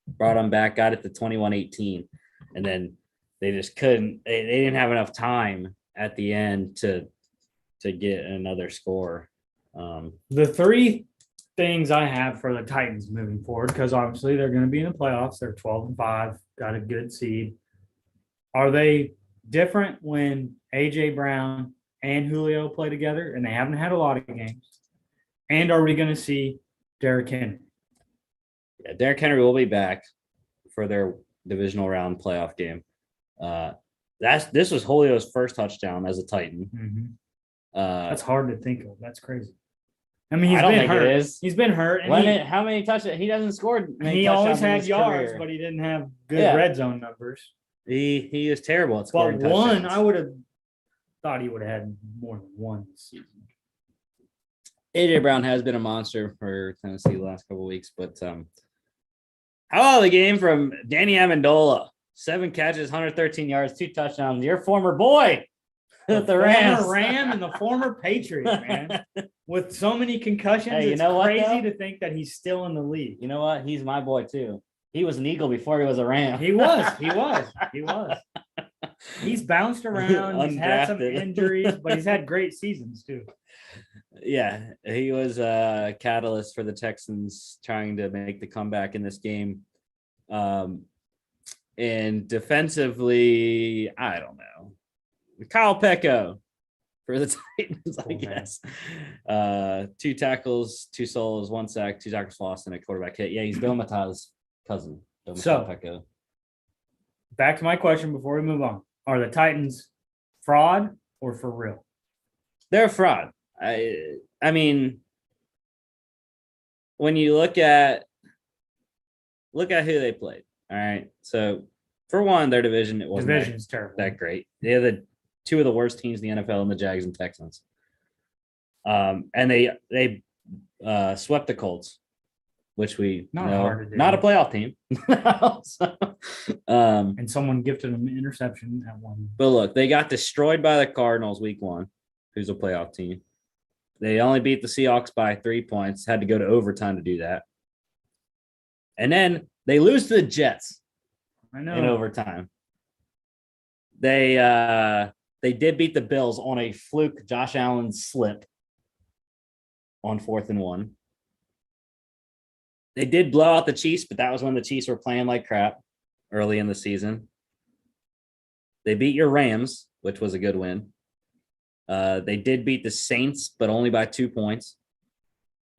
Brought them back, got it to 21-18, and then they just couldn't. They didn't have enough time at the end to get another score. The 3 things I have for the Titans moving forward, because obviously they're going to be in the playoffs. They're 12-5, got a good seed. Are they different when AJ Brown and Julio play together, and they haven't had a lot of games? And are we going to see Derrick Henry? Yeah, Derrick Henry will be back for their divisional round playoff game. This was Julio's first touchdown as a Titan. Mm-hmm. That's hard to think of. That's crazy. I mean, he's been hurt. It is. He's been hurt. How many touchdowns? He doesn't score. He always had yards, but he didn't have good red zone numbers. He is terrible at scoring touchdowns. One, I would have thought he would have had more than one this season. AJ Brown has been a monster for Tennessee the last couple of weeks, but how about the game from Danny Amendola? 7 catches, 113 yards, 2 touchdowns. Your former boy with the Rams. Former Ram and the former Patriot, man. With so many concussions, hey, it's crazy to think that he's still in the league. You know what? He's my boy too. He was an Eagle before he was a Ram. He was. He's bounced around. He's had some injuries, but he's had great seasons too. Yeah, he was a catalyst for the Texans trying to make the comeback in this game. And defensively, I don't know. Kyle Pecco for the Titans, I guess. 2 tackles, 2 solos, 1 sack, 2 tackles lost, and a quarterback hit. Yeah, he's Bill Matata's cousin. So, Pecco. Back to my question before we move on. Are the Titans fraud or for real? They're a fraud. I mean, when you look at who they played. All right. So for one, their division, it wasn't terrible. That great. They're the 2 of the worst teams in the NFL in the Jags and Texans. And they swept the Colts, which we know not a playoff team. And someone gifted them an interception at one. But look, they got destroyed by the Cardinals week 1, who's a playoff team. They only beat the Seahawks by 3 points, had to go to overtime to do that. And then they lose to the Jets in overtime. They did beat the Bills on a fluke Josh Allen slip on 4th and 1. They did blow out the Chiefs, but that was when the Chiefs were playing like crap early in the season. They beat your Rams, which was a good win. They did beat the Saints, but only by 2 points.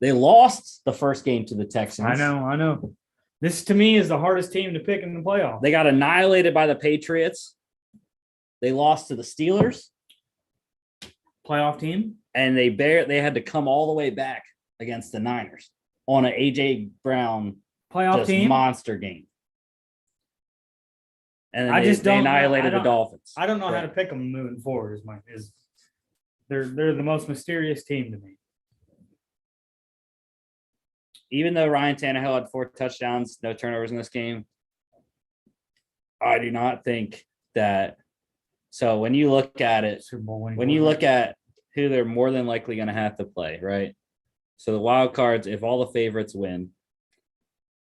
They lost the first game to the Texans. I know. This, to me, is the hardest team to pick in the playoffs. They got annihilated by the Patriots. They lost to the Steelers. Playoff team. And they had to come all the way back against the Niners on an A.J. Brown playoff team monster game. And then they annihilated the Dolphins. I don't know how to pick them moving forward. They're the most mysterious team to me. Even though Ryan Tannehill had 4 touchdowns, no turnovers in this game, I do not think that. So when you look at it, when you look at who they're more than likely going to have to play, right? So the wild cards, if all the favorites win,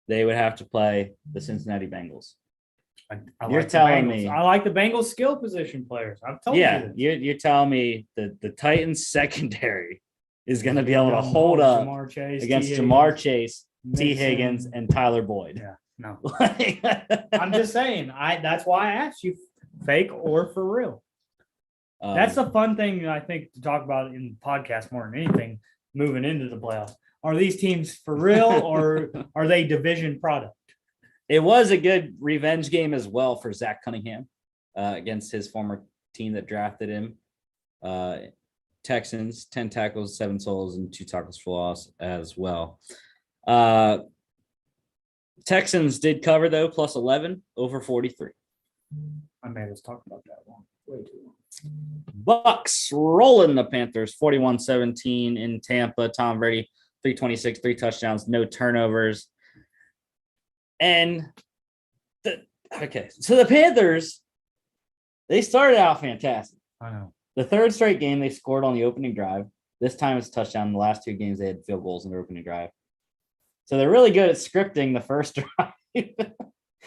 they would have to play the Cincinnati Bengals. You're telling me I like the Bengals skill position players. I'm telling you. You're telling me that the Titans secondary is going to be able to hold up against Jamar Chase, T. Higgins, and Tyler Boyd. Yeah, no. I'm just saying. That's why I asked you, fake or for real. That's the fun thing I think to talk about in the podcast more than anything. Moving into the playoffs, are these teams for real or are they division product? It was a good revenge game as well for Zach Cunningham against his former team that drafted him. Texans, 10 tackles, 7 solos, and 2 tackles for loss as well. Texans did cover, though, plus 11 over 43. I made us talk about that one. Way too long. Bucks rolling the Panthers 41-17 in Tampa. Tom Brady, 326, 3 touchdowns, no turnovers. And so the Panthers, they started out fantastic. I know. The 3rd straight game they scored on the opening drive. This time it's a touchdown. In the last 2 games they had field goals in their opening drive. So they're really good at scripting the first drive.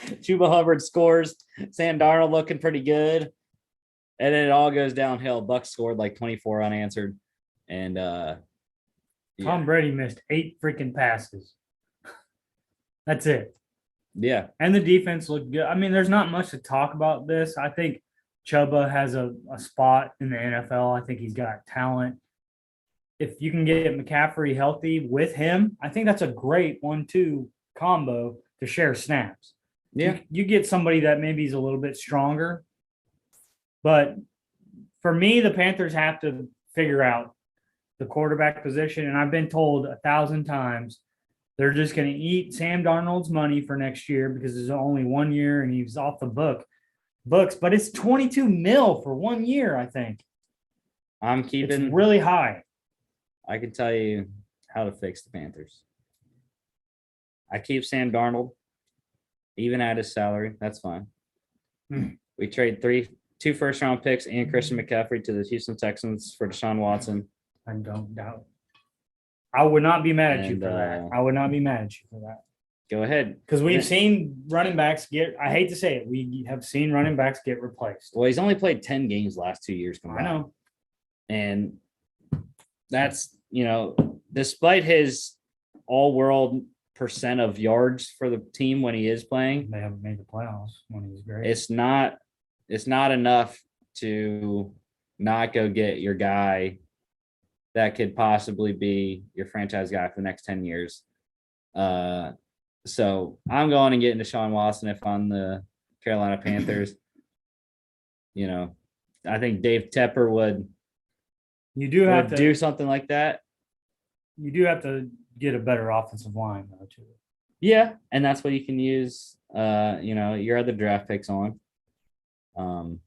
Chuba Hubbard scores. Sam Darnold looking pretty good. And then it all goes downhill. Bucks scored like 24 unanswered. And Tom Brady missed 8 freaking passes. That's it. Yeah. And the defense looked good. I mean, there's not much to talk about this. I think Chuba has a spot in the NFL. I think he's got talent. If you can get McCaffrey healthy with him, I think that's a great 1-2 combo to share snaps. Yeah. You get somebody that maybe is a little bit stronger. But for me, the Panthers have to figure out the quarterback position. And I've been told 1,000 times they're just going to eat Sam Darnold's money for next year because there's only 1 year and he's off the books. But it's $22 million for 1 year, I think. It's really high. I can tell you how to fix the Panthers. I keep Sam Darnold, even at his salary. That's fine. We trade 2 first-round picks and Christian McCaffrey to the Houston Texans for Deshaun Watson. I don't doubt. I would not be mad at you for that. I would not be mad at you for that. Go ahead. Because we've seen running backs I hate to say it, we have seen running backs get replaced. Well, he's only played 10 games last 2 years combined. I know. And that's despite his all-world percent of yards for the team when he is playing, They haven't made the playoffs when he's great. it's not enough to not go get your guy that could possibly be your franchise guy for the next 10 years. So I'm going and getting Deshaun Watson if I'm the Carolina Panthers. I think Dave Tepper would do something like that. You do have to get a better offensive line, though, too. Yeah, and that's what you can use, your other draft picks on. And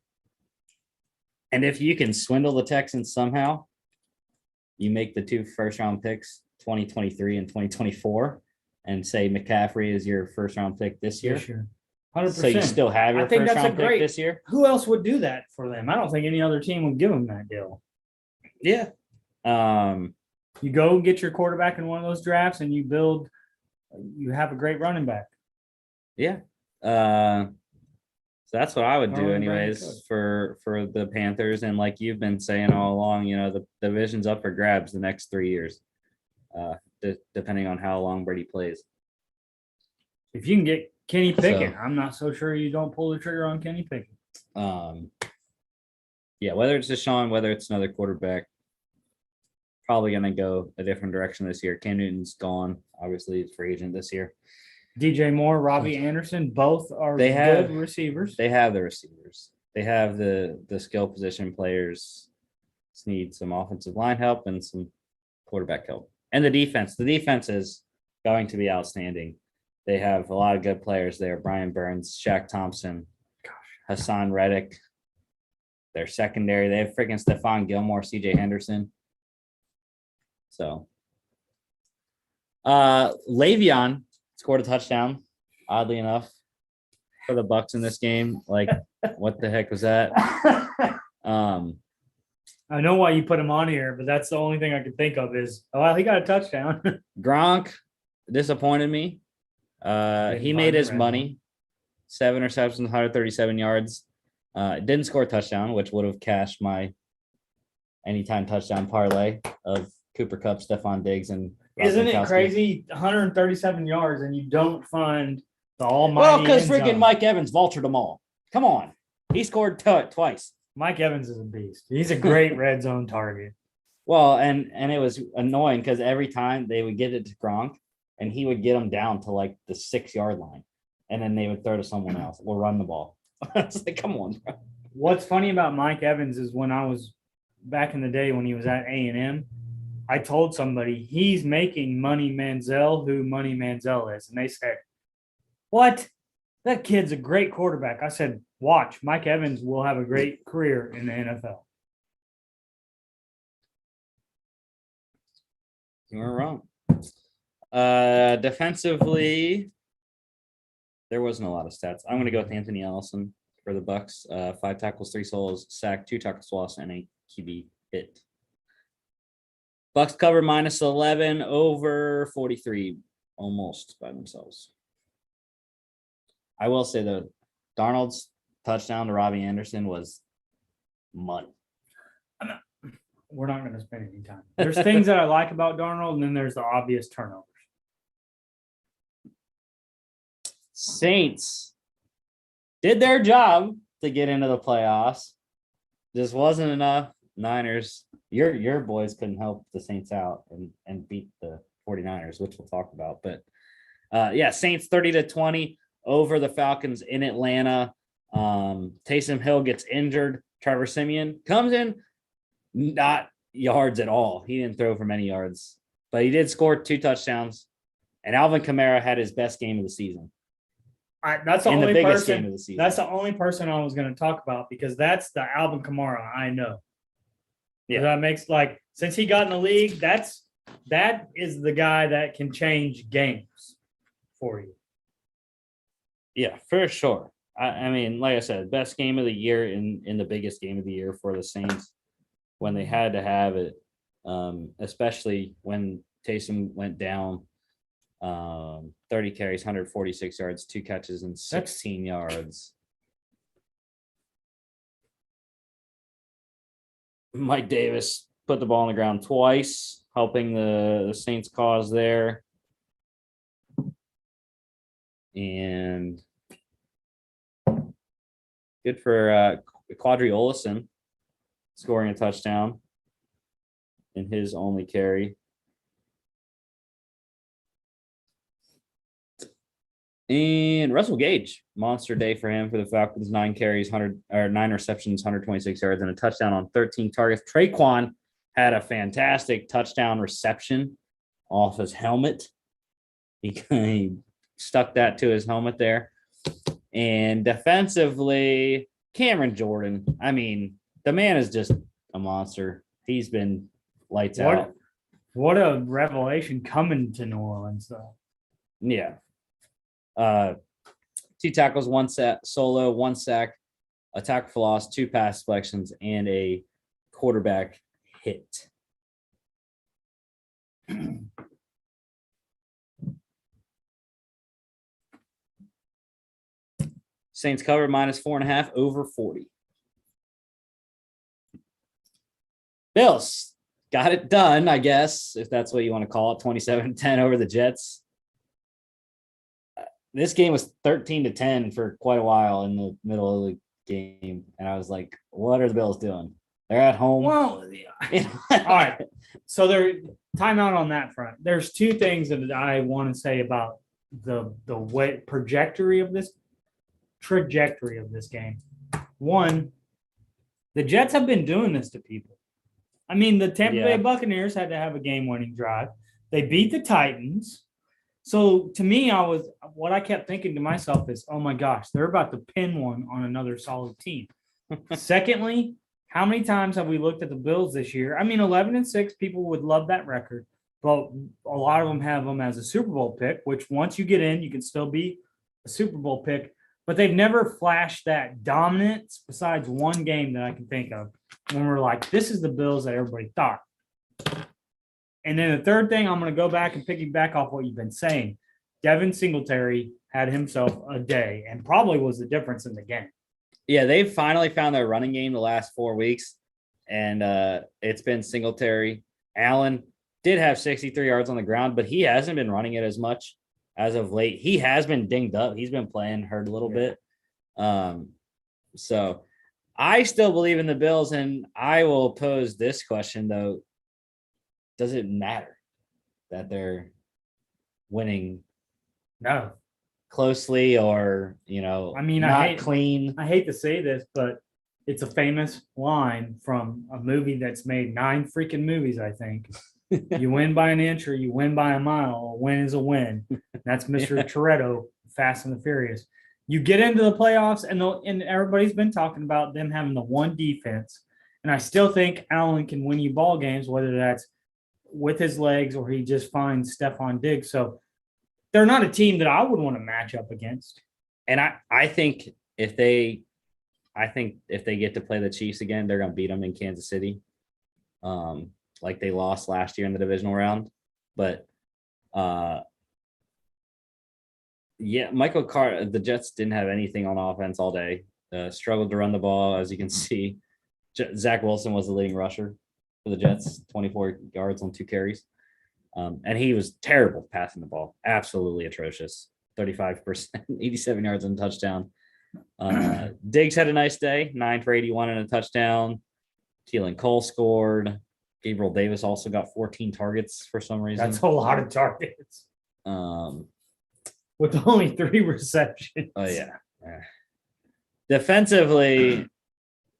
if you can swindle the Texans somehow, you make the 2 first-round picks, 2023 and 2024, and say McCaffrey is your first-round pick this year. Sure. 100%. So you still have your first-round pick this year? Who else would do that for them? I don't think any other team would give them that deal. Yeah. You go get your quarterback in one of those drafts and you have a great running back. Yeah. So that's what I would do anyways for the Panthers. And like you've been saying all along, the division's up for grabs the next 3 years, depending on how long Brady plays. If you can get Kenny Pickett, I'm not so sure you don't pull the trigger on Kenny Pickett. Yeah, whether it's Deshaun, whether it's another quarterback, probably going to go a different direction this year. Cam Newton's gone. Obviously, he's free agent this year. DJ Moore, Robbie Anderson, both are good receivers. They have the receivers. They have the skill position players. Just need some offensive line help and some quarterback help. And the defense. The defense is going to be outstanding. They have a lot of good players there. Brian Burns, Shaq Thompson, Hassan Reddick. Their secondary. They have freaking Stephon Gilmore, CJ Henderson. So, Le'Veon scored a touchdown, oddly enough, for the Bucs in this game. Like, what the heck was that? I know why you put him on here, but that's the only thing I could think of is, he got a touchdown. Gronk disappointed me. He made his money. 7 receptions, 137 yards. Didn't score a touchdown, which would have cashed my anytime touchdown parlay of Cooper Kupp, Stephon Diggs, and isn't it crazy? 137 yards, and you don't find the almighty. Well, because freaking Mike Evans vultured them all. Come on, he scored twice. Mike Evans is a beast. He's a great red zone target. Well, and it was annoying because every time they would get it to Gronk, and he would get them down to like the 6-yard line, and then they would throw to someone else or run the ball. It's like, come on, bro. What's funny about Mike Evans is when I was back in the day when he was at A&M, I told somebody he's making Money Manziel who Money Manziel is. And they said, what? That kid's a great quarterback. I said, watch, Mike Evans will have a great career in the NFL. You were wrong. Defensively, there wasn't a lot of stats. I'm going to go with Anthony Ellison for the Bucs. 5 tackles, 3 solos, sack, 2 tackles lost, and a QB hit. Bucs cover -11 over 43, almost by themselves. I will say though, Darnold's touchdown to Robbie Anderson was money. We're not going to spend any time. There's things that I like about Darnold, and then there's the obvious turnovers. Saints did their job to get into the playoffs. Just wasn't enough. Niners, your boys couldn't help the Saints out and beat the 49ers, which we'll talk about. But Saints 30-20 over the Falcons in Atlanta. Taysom Hill gets injured. Trevor Siemian comes in, not yards at all. He didn't throw for many yards, but he did score 2 touchdowns. And Alvin Kamara had his best game of the season. That's the only person. That's the only person I was going to talk about because that's the Alvin Kamara I know. Yeah, that makes since he got in the league, that is the guy that can change games for you. Yeah, for sure. I mean, like I said, best game of the year in the biggest game of the year for the Saints when they had to have it, especially when Taysom went down. 30 carries, 146 yards, 2 catches, and 16 yards. Mike Davis put the ball on the ground twice, helping the Saints cause there. And good for Quadri Olison scoring a touchdown in his only carry. And Russell Gage, monster day for him for the Falcons. 9 carries, 9 receptions, 126 yards, and a touchdown on 13 targets. Traquan had a fantastic touchdown reception off his helmet. He stuck that to his helmet there. And defensively, Cameron Jordan. I mean, the man is just a monster. He's been lights out. What a revelation coming to New Orleans, though. Yeah. 2 tackles, 1 solo, 1 sack, a tackle for loss, 2 pass deflections, and a quarterback hit. Saints covered -4.5 over 40. Bills got it done, I guess, if that's what you want to call it. 27-10 over the Jets. This game was 13-10 for quite a while in the middle of the game. And I was like, what are the Bills doing? They're at home. Well, all right. So they're timeout on that front. There's 2 things that I want to say about the way trajectory of this game. One, the Jets have been doing this to people. I mean, the Tampa Bay Buccaneers had to have a game-winning drive. They beat the Titans. So to me, what I kept thinking to myself is, oh my gosh, they're about to pin one on another solid team. Secondly, how many times have we looked at the Bills this year? I mean, 11-6, people would love that record, but a lot of them have them as a Super Bowl pick, which once you get in, you can still be a Super Bowl pick, but they've never flashed that dominance besides one game that I can think of when we're like, this is the Bills that everybody thought. And then the third thing, I'm going to go back and piggyback off what you've been saying. Devin Singletary had himself a day and probably was the difference in the game. Yeah, they've finally found their running game the last 4 weeks, and it's been Singletary. Allen did have 63 yards on the ground, but he hasn't been running it as much as of late. He has been dinged up. He's been playing hurt a little bit. So I still believe in the Bills, and I will pose this question, though. Does it matter that they're winning? No. Closely or, I mean, not clean. I hate to say this, but it's a famous line from a movie that's made 9 freaking movies, I think. You win by an inch or you win by a mile. A win is a win. That's Mr. Toretto, Fast and the Furious. You get into the playoffs, and everybody's been talking about them having the one defense. And I still think Allen can win you ball games, whether that's with his legs or he just finds Stephon Diggs. So they're not a team that I would want to match up against. And I think if they get to play the Chiefs again, they're going to beat them in Kansas City. Like they lost last year in the divisional round. But Michael Carter, the Jets didn't have anything on offense all day. Struggled to run the ball, as you can see. Zach Wilson was the leading rusher for the Jets, 24 yards on 2 carries. And he was terrible passing the ball. Absolutely atrocious. 35%, 87 yards and a touchdown. Diggs had a nice day, 9 for 81 and a touchdown. Keelan Cole scored. Gabriel Davis also got 14 targets for some reason. That's a lot of targets. With only 3 receptions. Oh, yeah. Defensively,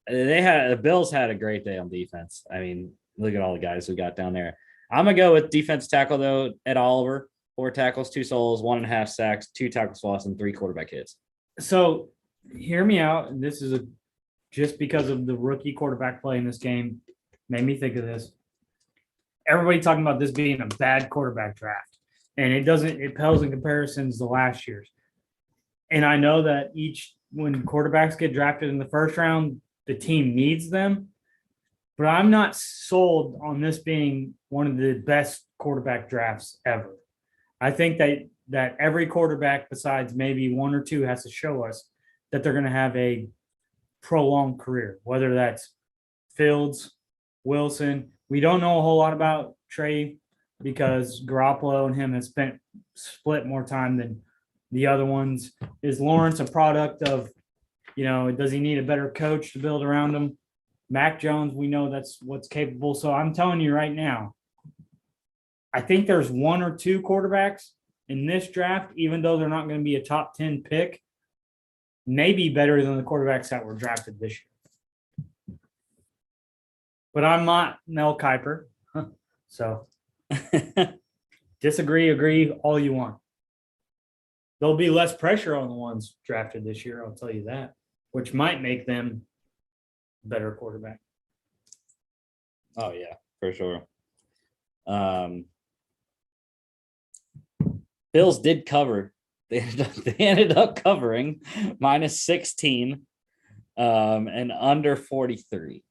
the Bills had a great day on defense. I mean, look at all the guys we got down there. I'm going to go with defense tackle, though, Ed Oliver. 4 tackles, 2 solos, 1.5 sacks, 2 tackles for loss, and 3 quarterback hits. So, hear me out. And this is just because of the rookie quarterback play in this game made me think of this. Everybody talking about this being a bad quarterback draft. And it pales in comparisons to last year's. And I know that when quarterbacks get drafted in the first round, the team needs them. But I'm not sold on this being one of the best quarterback drafts ever. I think that every quarterback besides maybe 1 or 2 has to show us that they're going to have a prolonged career, whether that's Fields, Wilson, We don't know a whole lot about Trey because Garoppolo and him have split more time than the other ones. Is Lawrence a product of, does he need a better coach to build around him? Mac Jones, we know that's what's capable. So I'm telling you right now, I think there's one or two quarterbacks in this draft, even though they're not going to be a top 10 pick, maybe better than the quarterbacks that were drafted this year. But I'm not Mel Kiper. So disagree, agree, all you want. There'll be less pressure on the ones drafted this year, I'll tell you that, which might make them better quarterback. Oh, yeah, for sure. Bills did cover. They ended up covering minus 16 and under 43.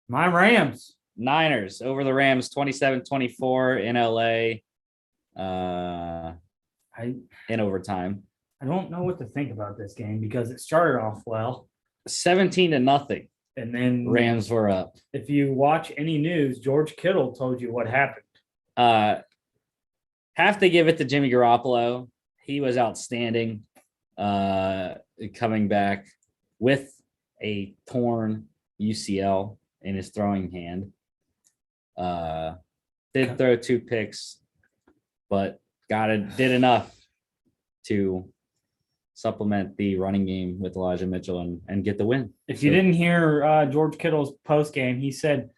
My Rams. Niners over the Rams 27-24 in LA in overtime. I don't know what to think about this game because it started off well. 17-0. And then Rams were up. If you watch any news, George Kittle told you what happened. Have to give it to Jimmy Garoppolo. He was outstanding coming back with a torn UCL in his throwing hand. Did throw 2 picks, but did enough to supplement the running game with Elijah Mitchell and get the win. If you didn't hear George Kittle's post game, he said,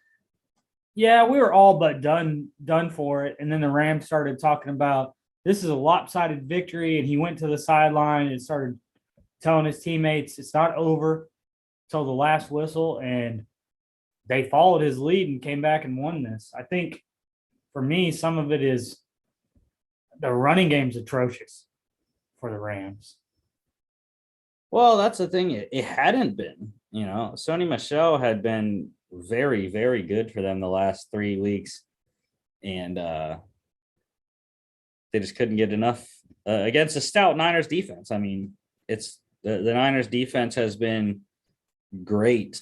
"Yeah, we were all but done for it." And then the Rams started talking about this is a lopsided victory, and he went to the sideline and started telling his teammates it's not over till the last whistle, and they followed his lead and came back and won this. I think for me, some of it is the running game's atrocious for the Rams. Well, that's the thing. It hadn't been, Sony Michel had been very, very good for them the last 3 weeks. And they just couldn't get enough against a stout Niners defense. I mean, it's the Niners defense has been great.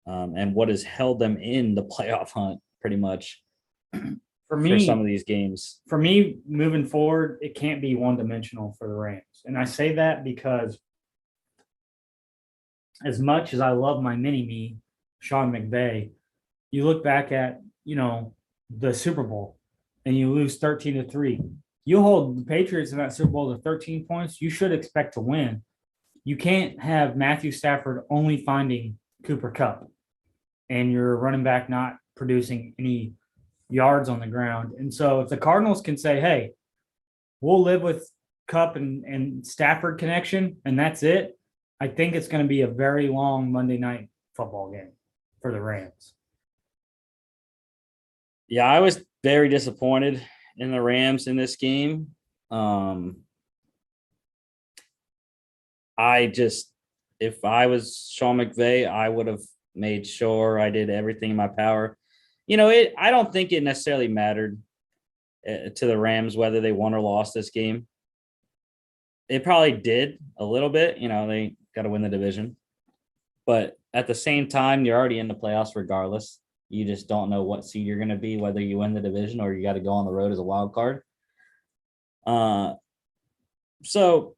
And what has held them in the playoff hunt pretty much for some of these games. For me, moving forward, it can't be one-dimensional for the Rams. And I say that because as much as I love my mini-me, Sean McVay, you look back at, the Super Bowl and you lose 13-3. You hold the Patriots in that Super Bowl to 13 points, you should expect to win. You can't have Matthew Stafford only finding Cooper Kupp and your running back not producing any yards on the ground. And so if the Cardinals can say, hey, we'll live with Kupp and Stafford connection, and that's it, I think it's going to be a very long Monday night football game for the Rams. Yeah, I was very disappointed in the Rams in this game. If I was Sean McVay, I would have made sure I did everything in my power. I don't think it necessarily mattered to the Rams whether they won or lost this game. It probably did a little bit. They got to win the division. But at the same time, you're already in the playoffs regardless. You just don't know what seed you're going to be, whether you win the division or you got to go on the road as a wild card. So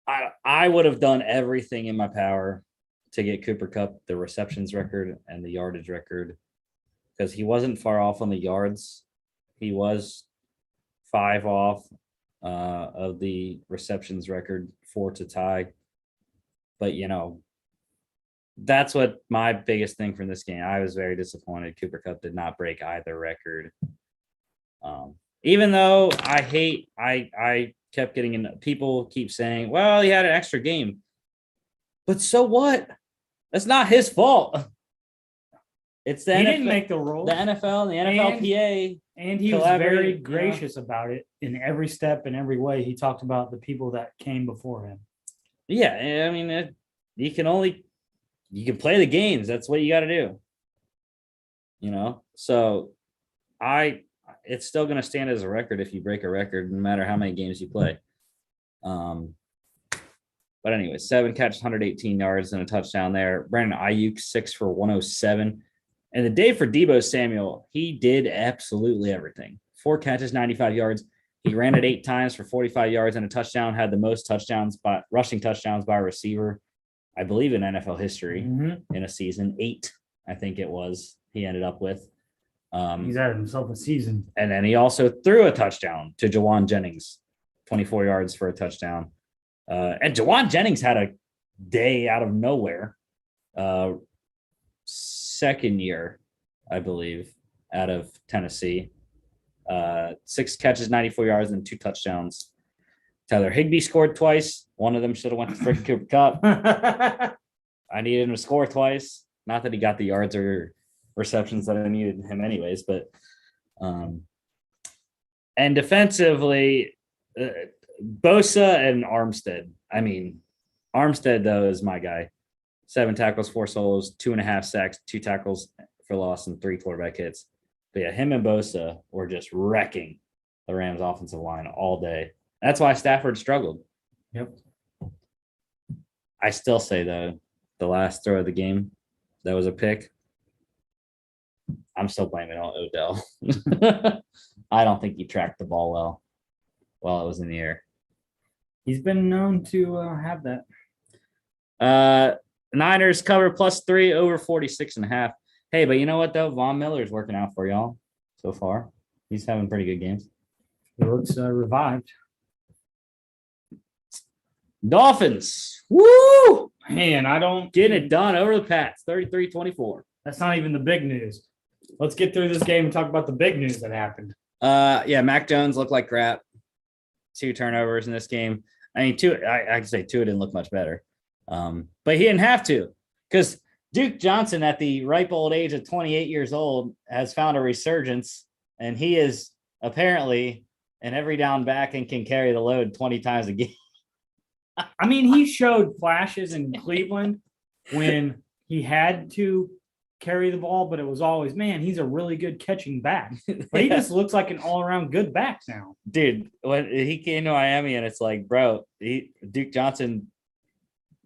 I would have done everything in my power to get Cooper Kupp the receptions record and the yardage record, because he wasn't far off on the yards. He was 5 off of the receptions record, 4 to tie. But, that's what my biggest thing from this game. I was very disappointed. Cooper Kupp did not break either record. Even though I kept getting in, people keep saying, well, he had an extra game. But so what? That's not his fault. It's the he NFL, didn't make the rules. The NFL and the NFLPA. And he was very gracious about it in every step and every way. He talked about the people that came before him. Yeah, I mean, you can play the games. That's what you got to do. So it's still going to stand as a record if you break a record, no matter how many games you play. But anyway, 7 catches, 118 yards and a touchdown there. Brandon Ayuk, 6 for 107. And the day for Deebo Samuel, he did absolutely everything. 4 catches, 95 yards. He ran it 8 times for 45 yards and a touchdown, had the most rushing touchdowns by a receiver, I believe, in NFL history in a season. 8, I think it was, he ended up with. He's had himself a season. And then he also threw a touchdown to Jawan Jennings, 24 yards for a touchdown. And Jawan Jennings had a day out of nowhere. Second year, I believe, out of Tennessee. 6 catches, 94 yards, and 2 touchdowns. Tyler Higbee scored twice. One of them should have went to freaking Cooper Kupp. I needed him to score twice. Not that he got the yards or receptions that I needed him anyways, but and defensively, Bosa and Armstead. I mean, Armstead, though, is my guy. 7 tackles, 4 solos, 2.5 sacks, 2 tackles for loss, and 3 quarterback hits. But yeah, him and Bosa were just wrecking the Rams' offensive line all day. That's why Stafford struggled. Yep. I still say, though, the last throw of the game, that was a pick. I'm still blaming it on Odell. I don't think he tracked the ball well while it was in the air. He's been known to have that. Niners cover +3 over 46.5. Hey, but you know what, though? Von Miller's working out for y'all so far. He's having pretty good games. He looks revived. Dolphins. Woo! Man, I don't getting it done over the Pats, 33-24. That's not even the big news. Let's get through this game and talk about the big news that happened. Yeah, Mac Jones looked like crap. 2 turnovers in this game. I mean, I can say 2 didn't look much better. But he didn't have to, because Duke Johnson, at the ripe old age of 28 years old, has found a resurgence, and he is apparently an every down back and can carry the load 20 times a game. I mean, he showed flashes in Cleveland when he had to carry the ball, but it was always, man, he's a really good catching back. But he just looks like an all-around good back now. Dude, when he came to Miami, and it's like, bro, Duke Johnson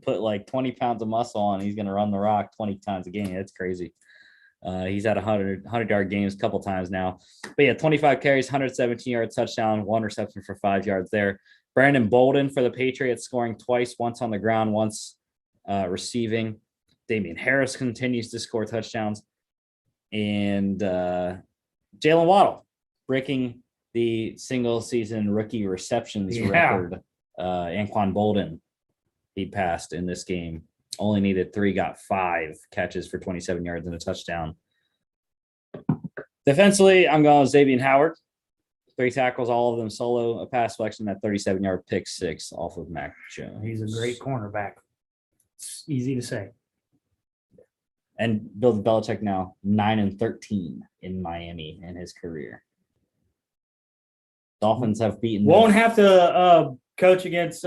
put like 20 pounds of muscle on, he's going to run the rock 20 times a game. That's crazy. He's had 100-yard games a couple times now. But yeah, 25 carries, 117-yard touchdown, 1 reception for 5 yards there. Brandon Bolden for the Patriots scoring twice, once on the ground, once receiving. Damian Harris continues to score touchdowns. And Jalen Waddle breaking the single-season rookie receptions record. Anquan Bolden, he passed in this game. Only needed 3, got 5 catches for 27 yards and a touchdown. Defensively, I'm going with Xavier Howard. 3 tackles, all of them solo, a pass selection, that 37-yard pick 6 off of Mac Jones. He's a great cornerback. It's easy to say. And Bill Belichick now 9-13 in Miami in his career. Dolphins have beaten. Won't have to coach against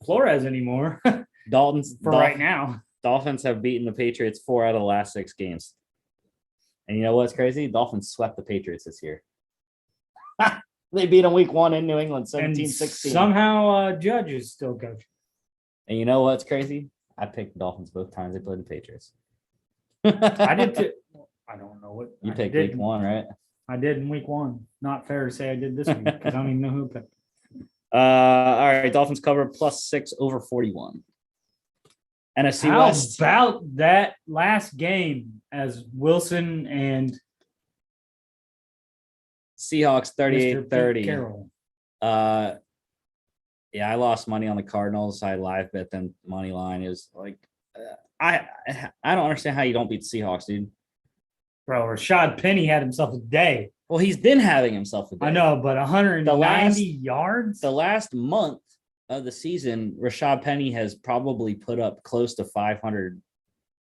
Flores anymore. Right now. Dolphins have beaten the Patriots 4 out of the last 6 games. And you know what's crazy? Dolphins swept the Patriots this year. They beat them week 1 in New England, 17-16. Somehow Judge is still coaching. And you know what's crazy? I picked the Dolphins both times they played the Patriots. I did too. I don't know what you picked week 1, right? I did in week 1. Not fair to say I did this week because I don't even know who picked. All right, Dolphins cover +6 over 41. NFC How West. About that last game as Wilson and Seahawks 38-30. Carroll. Yeah, I lost money on the Cardinals. I live bet them money line. Is like I don't understand how you don't beat the Seahawks, dude. Bro, Rashad Penny had himself a day. Well, he's been having himself a day. I know, but 190 yards? The last month of the season, Rashad Penny has probably put up close to 500,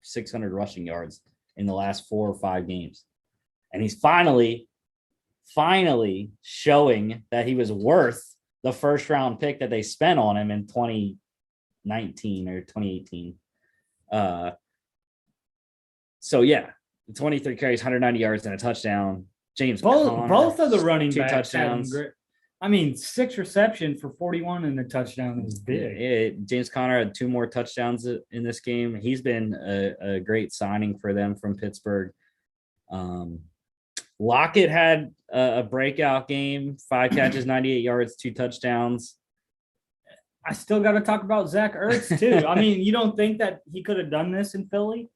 600 rushing yards in the last 4 or 5 games. And he's finally showing that he was worth the first round pick that they spent on him in 2019 or 2018. So yeah, 23 carries, 190 yards and a touchdown. James both of the running backs touchdowns. I mean, 6 reception for 41 and a touchdown is big. James Conner had 2 more touchdowns in this game. He's been a great signing for them from Pittsburgh. Lockett had a breakout game, 5 catches, 98 yards, 2 touchdowns. I still got to talk about Zach Ertz too. I mean, you don't think that he could have done this in Philly?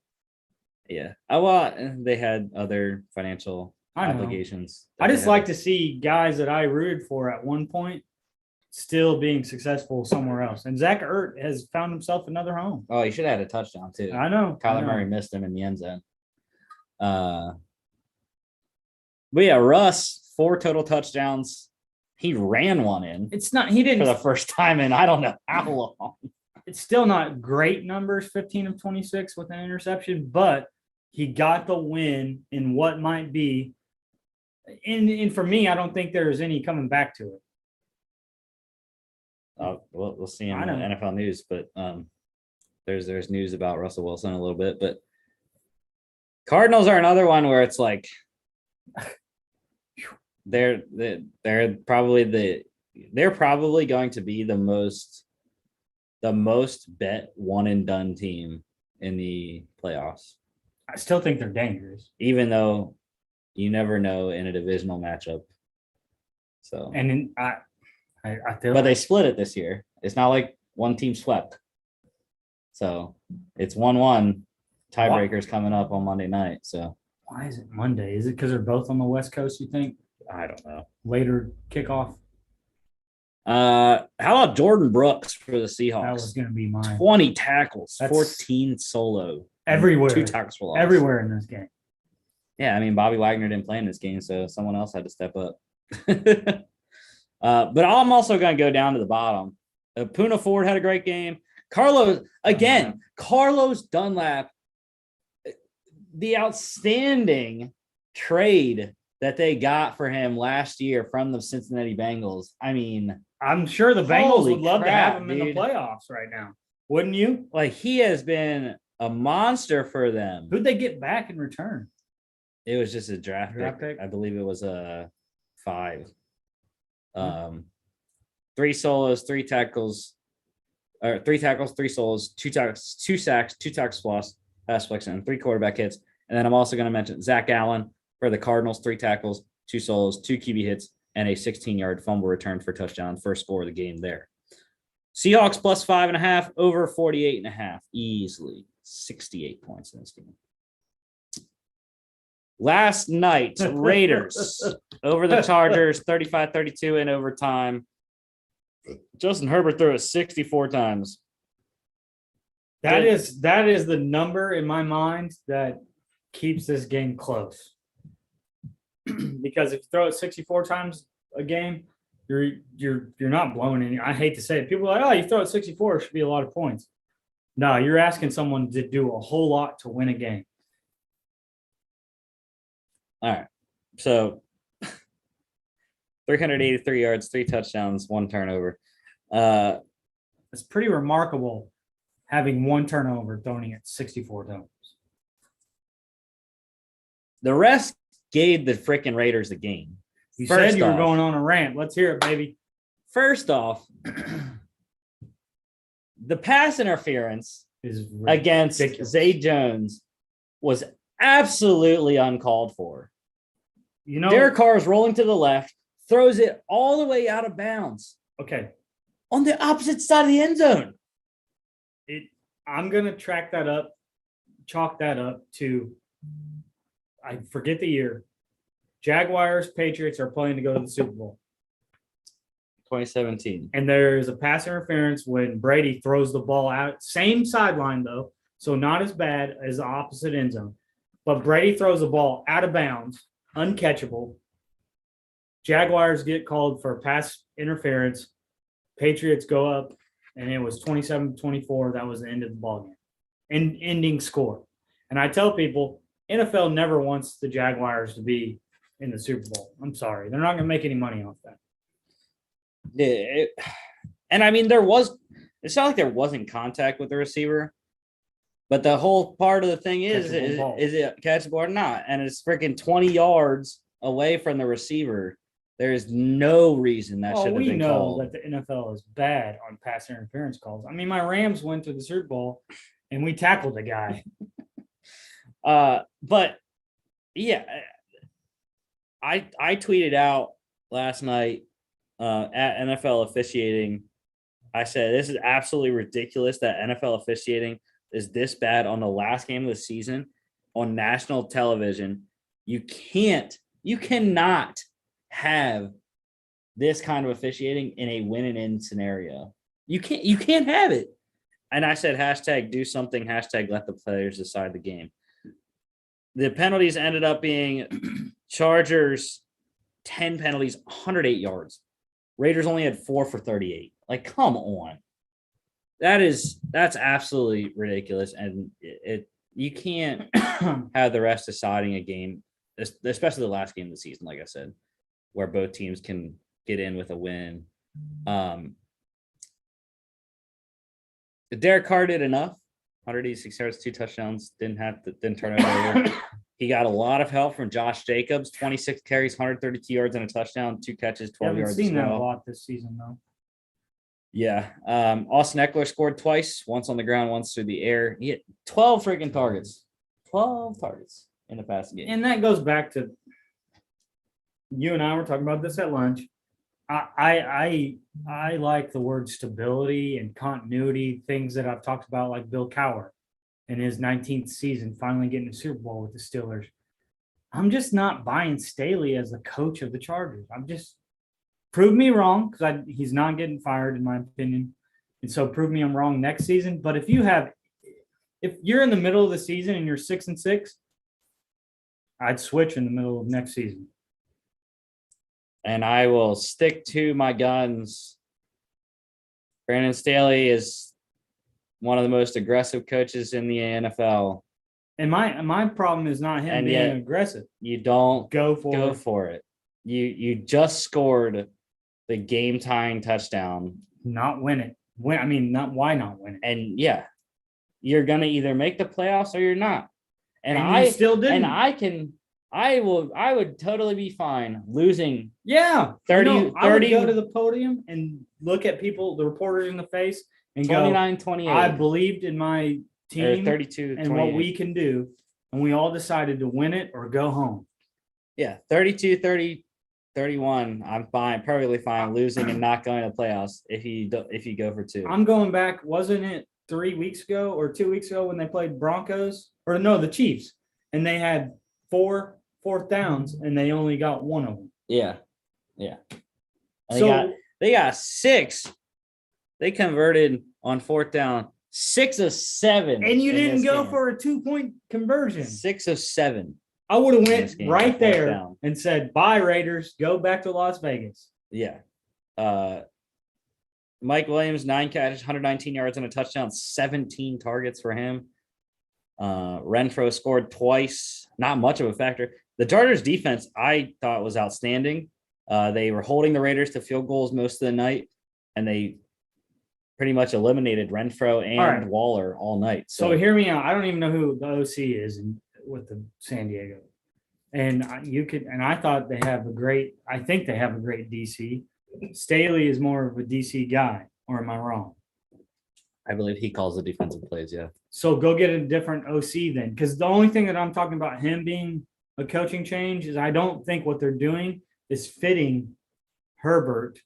Yeah. Well, they had other financial obligations. I just like to see guys that I rooted for at one point still being successful somewhere else. And Zach Ertz has found himself another home. Oh, he should have had a touchdown too. I know. Kyler Murray missed him in the end zone. But yeah, Russ, 4 total touchdowns. He ran one in. He didn't for the first time in I don't know how long. It's still not great numbers, 15 of 26 with an interception, but he got the win in what might be. And for me, I don't think there's any coming back to it. We'll see in the NFL news, but there's news about Russell Wilson a little bit, but Cardinals are another one where it's like they're probably going to be the most bet one and done team in the playoffs. I still think they're dangerous, even though you never know in a divisional matchup. So I feel, but they split it this year. It's not like one team swept. So it's 1-1. Tiebreakers coming up on Monday night. So why is it Monday? Is it because they're both on the West Coast? You think? I don't know. Later kickoff. How about Jordan Brooks for the Seahawks? That was going to be mine. 20 tackles, 14 solo. Everywhere. 2 tackles for loss. Everywhere in this game. Yeah, I mean, Bobby Wagner didn't play in this game, so someone else had to step up. But I'm also going to go down to the bottom. Puna Ford had a great game. Carlos Dunlap, the outstanding trade that they got for him last year from the Cincinnati Bengals. I mean, I'm sure the Bengals would love to have him in the playoffs right now. Wouldn't you? Like, he has been a monster for them. Who'd they get back in return? It was just a draft pick. I believe it was a 5. 3 solos, 3 tackles, 3 solos, 2 sacks, 2 tackles lost, pass deflection, and 3 quarterback hits. And then I'm also going to mention Zach Allen for the Cardinals, 3 tackles, 2 solos, 2 QB hits, and a 16-yard fumble return for touchdown, first score of the game there. Seahawks plus 5.5, over 48.5, easily 68 points in this game. Last night, Raiders over the Chargers, 35-32 in overtime. Justin Herbert threw it 64 times. That is the number in my mind that keeps this game close. Because if you throw it 64 times a game, you're not blowing any. I hate to say it. People are like, oh, you throw it 64, it should be a lot of points. No, you're asking someone to do a whole lot to win a game. All right. So 383 yards, 3 touchdowns, 1 turnover. It's pretty remarkable having 1 turnover, throwing it 64 times. The rest gave the freaking Raiders the game. You said you were going on a rant. Let's hear it, baby. First off, the pass interference against Zay Jones was absolutely uncalled for. You know, Derek Carr is rolling to the left, throws it all the way out of bounds. Okay. On the opposite side of the end zone. I'm going to chalk that up to, I forget the year. Jaguars, Patriots are playing to go to the Super Bowl. 2017. And there's a pass interference when Brady throws the ball out. Same sideline, though, so not as bad as the opposite end zone. But Brady throws the ball out of bounds, uncatchable. Jaguars get called for pass interference. Patriots go up, and it was 27-24. That was the end of the ball game. Ending score. And I tell people, NFL never wants the Jaguars to be in the Super Bowl. I'm sorry. They're not going to make any money off that. And I mean, it's not like there wasn't contact with the receiver, but the whole part of the thing is it catchable or not? And it's freaking 20 yards away from the receiver. There is no reason that should have been called. We know that the NFL is bad on pass interference calls. I mean, my Rams went to the Super Bowl and we tackled a guy. But yeah, I tweeted out last night at NFL officiating. I said, this is absolutely ridiculous that NFL officiating is this bad on the last game of the season on national television. You cannot have this kind of officiating in a win and in scenario. You can't have it. And I said, hashtag do something, hashtag let the players decide the game. The penalties ended up being Chargers, 10 penalties, 108 yards. Raiders only had 4 for 38. Like, come on. That's absolutely ridiculous. And you can't have the rest deciding a game, especially the last game of the season, like I said, where both teams can get in with a win. Derek Carr did enough. 186 yards, 2 touchdowns. Didn't turn it over. He got a lot of help from Josh Jacobs. 26 carries, 132 yards and a touchdown, 2 catches, 12 yards. I've seen that a lot this season, though. Yeah. Austin Eckler scored twice, once on the ground, once through the air. He had 12 freaking targets. 12 targets in the past game. And that goes back to you and I were talking about this at lunch. I like the word stability and continuity, things that I've talked about, like Bill Cowher in his 19th season, finally getting a Super Bowl with the Steelers. I'm just not buying Staley as the coach of the Chargers. Prove me wrong, because he's not getting fired, in my opinion. And so prove me I'm wrong next season. But if you're in the middle of the season and you're 6-6, I'd switch in the middle of next season. And I will stick to my guns. Brandon Staley is one of the most aggressive coaches in the NFL. And my problem is not him being aggressive. You don't go for it. You just scored the game-tying touchdown. Not win it. Why not win it? And yeah, you're gonna either make the playoffs or you're not. And I still didn't. And I would totally be fine losing. Yeah. 30. I would go to the podium and look at people, the reporters in the face, and 29-28. I believed in my team 32 and what we can do. And we all decided to win it or go home. Yeah. 32-30, 31. I'm fine, perfectly fine losing and not going to the playoffs if you go for 2. I'm going back. Wasn't it 3 weeks ago or 2 weeks ago when they played Broncos? Or no, the Chiefs. And they had 4 fourth downs and they only got 1 of them. Yeah. They got 6. They converted on 4th down 6 of 7. And you didn't go for a 2-point conversion. 6 of 7. I would have went right there and said, bye, Raiders. Go back to Las Vegas. Yeah. Mike Williams, 9 catches, 119 yards and a touchdown, 17 targets for him. Renfro scored twice. Not much of a factor. The Chargers defense, I thought, was outstanding. They were holding the Raiders to field goals most of the night, and they pretty much eliminated Renfro and Waller all night. So hear me out. I don't even know who the OC is with the San Diego. And I thought they have I think they have a great DC. Staley is more of a DC guy, or am I wrong? I believe he calls the defensive plays, yeah. So go get a different OC then. Because the only thing that I'm talking about him being a coaching change is I don't think what they're doing is fitting Herbert,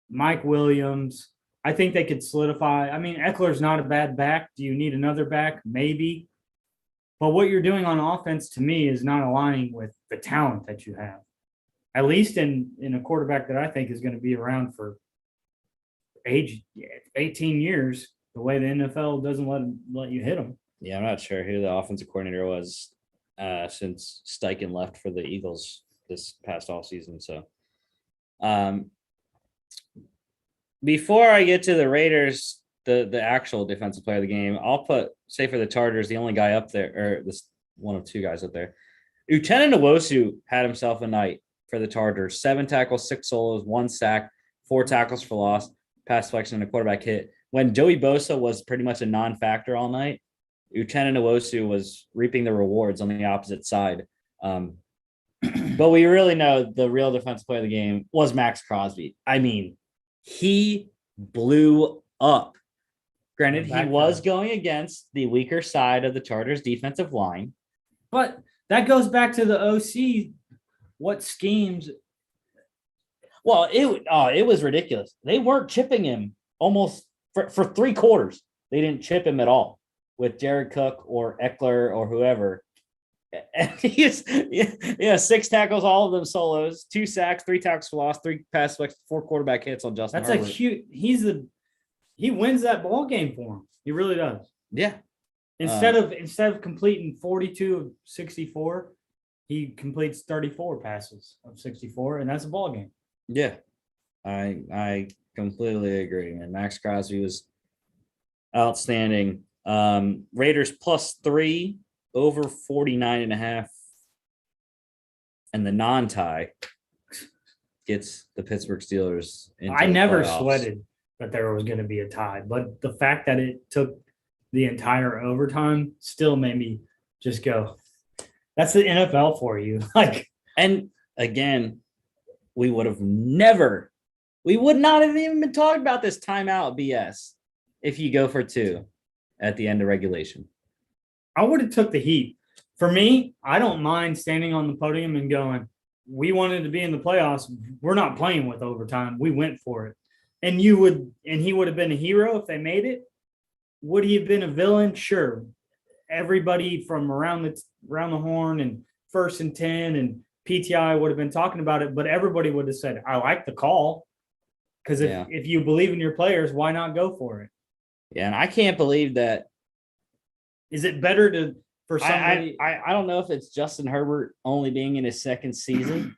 Mike Williams. I think they could solidify. I mean, Eckler's not a bad back. Do you need another back? Maybe. But what you're doing on offense, to me, is not aligning with the talent that you have. At least in a quarterback that I think is going to be around for age 18 years, the way the NFL doesn't let you hit them. Yeah, I'm not sure who the offensive coordinator was since Steichen left for the Eagles this past all season. So before I get to the Raiders, the actual defensive player of the game, I'll say for the Chargers, the only guy up there, or this one of 2 guys up there, Uchenna Nwosu had himself a night for the Chargers. 7 tackles, 6 solos, 1 sack, 4 tackles for loss, pass deflection, and a quarterback hit. When Joey Bosa was pretty much a non-factor all night, Uchenna Nwosu was reaping the rewards on the opposite side. But we really know the real defensive player of the game was Max Crosby. I mean, he blew up. Granted, he was going against the weaker side of the Chargers' defensive line. But that goes back to the OC. What schemes? Well, it was ridiculous. They weren't chipping him almost for 3 quarters. They didn't chip him at all with Jared Cook or Eckler or whoever. And he's 6 tackles, all of them solos, 2 sacks, 3 tackles for loss, 3 pass, 4 quarterback hits on Justin That's Herbert. a huge. He wins that ball game for him. He really does. Yeah. Instead of completing 42 of 64, he completes 34 passes of 64, and that's a ball game. Yeah, I completely agree, man. Max Crosby was outstanding. Raiders +3 over 49.5, and the non-tie gets the Pittsburgh Steelers into I never playoffs. sweated that there was going to be a tie, but the fact that it took the entire overtime still made me just go, that's the NFL for you. And again, we would not have even been talking about this timeout BS if you go for 2 at the end of regulation. I would have took the heat. For me, I don't mind standing on the podium and going, we wanted to be in the playoffs. We're not playing with overtime. We went for it. And he would have been a hero if they made it. Would he have been a villain? Sure. Everybody from around the horn and 1st and 10 and PTI would have been talking about it, but everybody would have said, I like the call. Because if you believe in your players, why not go for it? Yeah, and I can't believe that. Is it better for somebody? I don't know if it's Justin Herbert only being in his 2nd season,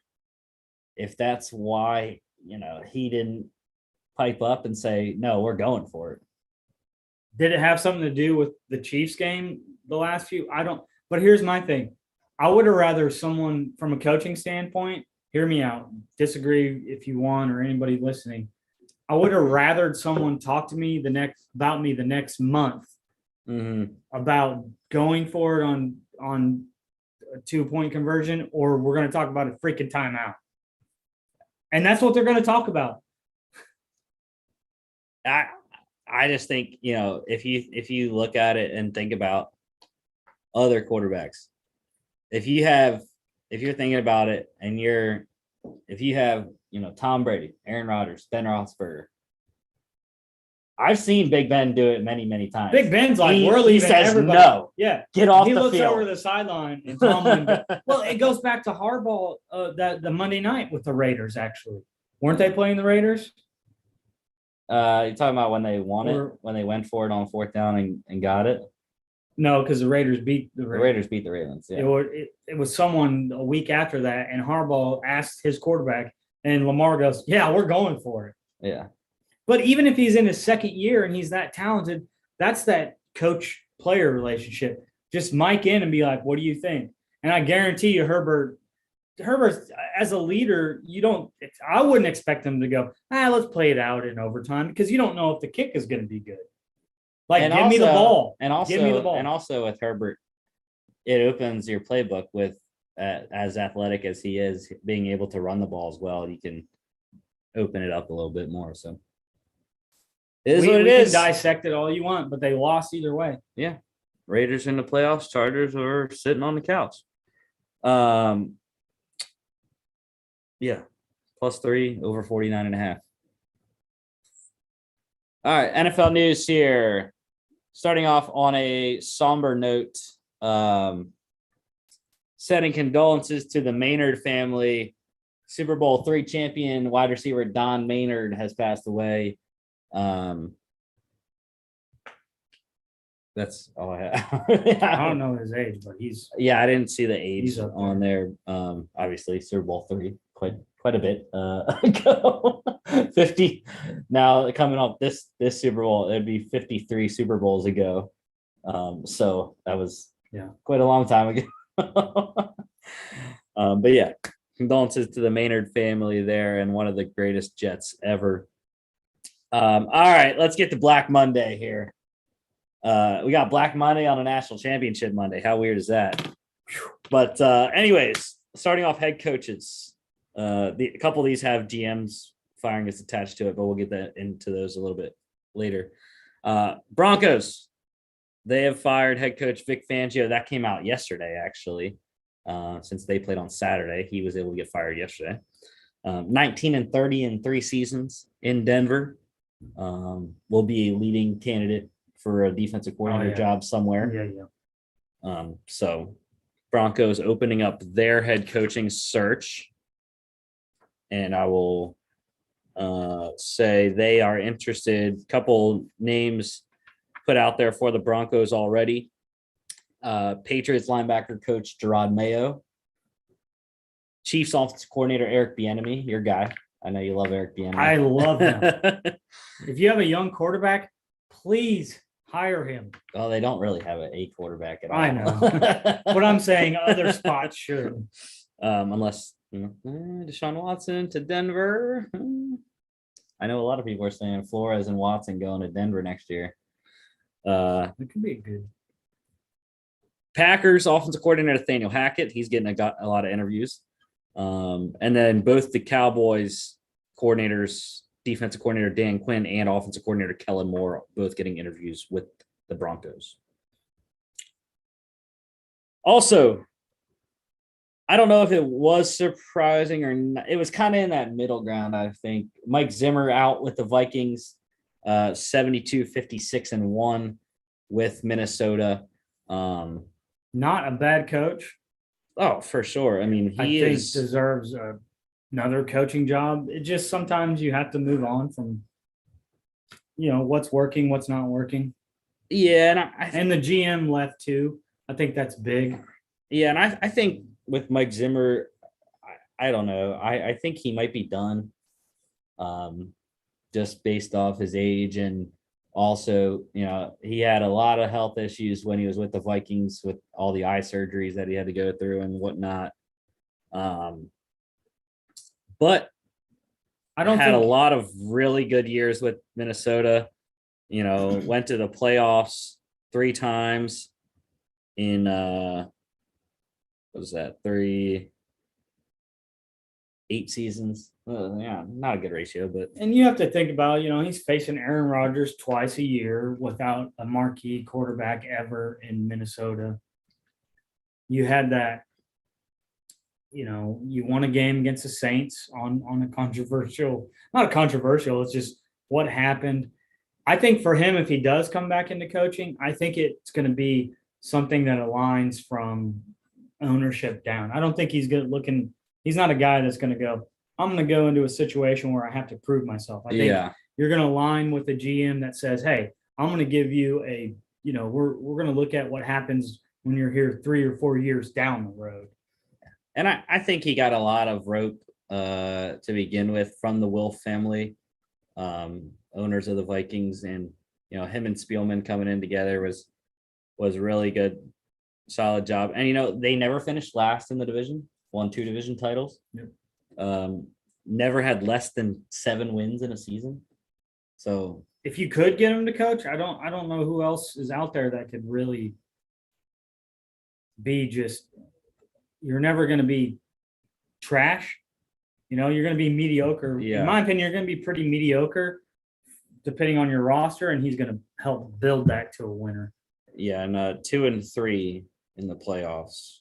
if that's why, he didn't pipe up and say, no, we're going for it. Did it have something to do with the Chiefs game the last few? I don't. But here's my thing. I would have rather someone from a coaching standpoint, hear me out, disagree if you want or anybody listening. I would have rathered someone talk to me about me the next month about going for it on a 2-point conversion, or we're going to talk about a freaking timeout. And that's what they're going to talk about. I just think, if you look at it and think about other quarterbacks, if you're thinking about it and if you have, Tom Brady, Aaron Rodgers, Ben Roethlisberger, I've seen Big Ben do it many, many times. Big Ben's like, we're leaving. He says, everybody. no. Yeah. Get off the field. He looks over the sideline and Tomlin well, it goes back to Harbaugh the Monday night with the Raiders, actually. Weren't they playing the Raiders? You're talking about when they won it, when they went for it on 4th down and got it? No, because the Raiders beat the Ravens. The Raiders beat the Ravens, yeah. It was someone a week after that, and Harbaugh asked his quarterback, and Lamar goes, yeah, we're going for it. Yeah. But even if he's in his 2nd year and he's that talented, that's that coach-player relationship. Just mic in and be like, what do you think? And I guarantee you Herbert, as a leader, I wouldn't expect him to go, let's play it out in overtime, because you don't know if the kick is going to be good. Give me the ball. Give me the ball. And also with Herbert, it opens your playbook with, as athletic as he is, being able to run the ball as well. You can open it up a little bit more. So it is what it is. You can dissect it all you want, but they lost either way. Yeah. Raiders in the playoffs. Chargers are sitting on the couch. Yeah. +3 over 49.5. All right. NFL news here. Starting off on a somber note, sending condolences to the Maynard family. Super Bowl III champion wide receiver Don Maynard has passed away. That's all I have. I don't know his age, but he's. Yeah, I didn't see the age on there. Obviously, Super Bowl III quite a bit ago. 50 now coming up this Super Bowl, it'd be 53 Super Bowls ago. So that was quite a long time ago. But yeah, condolences to the Maynard family there, and one of the greatest Jets ever. All right, let's get to Black Monday here. We got Black Monday on a national championship Monday. How weird is that? But anyways, starting off head coaches. A couple of these have GMs firing is attached to it, but we'll get that into those a little bit later. Broncos, they have fired head coach Vic Fangio. That came out yesterday, actually. Since they played on Saturday, he was able to get fired yesterday. 19-30 in 3 seasons in Denver. Will be a leading candidate for a defensive coordinator job somewhere. So Broncos opening up their head coaching search. And I will say they are interested. Couple names put out there for the Broncos already. Patriots linebacker coach Gerard Mayo. Chiefs offensive coordinator Eric Bieniemy, your guy. I know you love Eric Bieniemy. I love him. If you have a young quarterback, please hire him. Well, they don't really have a quarterback at all. I know. But I'm saying other spots should. Unless Deshaun Watson to Denver. I know a lot of people are saying Flores and Watson going to Denver next year. It could be good. Packers offensive coordinator Nathaniel Hackett. He's getting a lot of interviews. And then both the Cowboys coordinators, defensive coordinator Dan Quinn and offensive coordinator Kellen Moore, both getting interviews with the Broncos. Also, I don't know if it was surprising or not. It was kind of in that middle ground, I think. Mike Zimmer out with the Vikings, 72-56-1 with Minnesota. Not a bad coach. Oh, for sure. I mean, I think deserves another coaching job. It just sometimes you have to move on from, what's working, what's not working. Yeah, and the GM left too. I think that's big. Yeah, and I think with Mike Zimmer, I don't know. I think he might be done, just based off his age, and also, he had a lot of health issues when he was with the Vikings with all the eye surgeries that he had to go through and whatnot. But I don't had a lot of really good years with Minnesota. Went to the playoffs 3 times in what was that? 8 seasons. Yeah, not a good ratio, but and you have to think about, he's facing Aaron Rodgers twice a year without a marquee quarterback ever in Minnesota. You had that, you won a game against the Saints on a not controversial, it's just what happened. I think for him, if he does come back into coaching, I think it's going to be something that aligns from ownership down. I don't think he's he's not a guy that's going to go, I'm going to go into a situation where I have to prove myself. I think you're going to align with a GM that says, hey, I'm going to give you we're going to look at what happens when you're here 3 or 4 years down the road. And I think he got a lot of rope to begin with from the Wolf family, owners of the Vikings, and him and Spielman coming in together was really good, solid job. And they never finished last in the division, won 2 division titles. Yep. Never had less than 7 wins in a season. So if you could get him to coach, I don't know who else is out there that could really be just. You're never going to be trash. You're going to be mediocre. Yeah. In my opinion, you're going to be pretty mediocre depending on your roster, and he's going to help build that to a winner. Yeah, and 2-3 in the playoffs.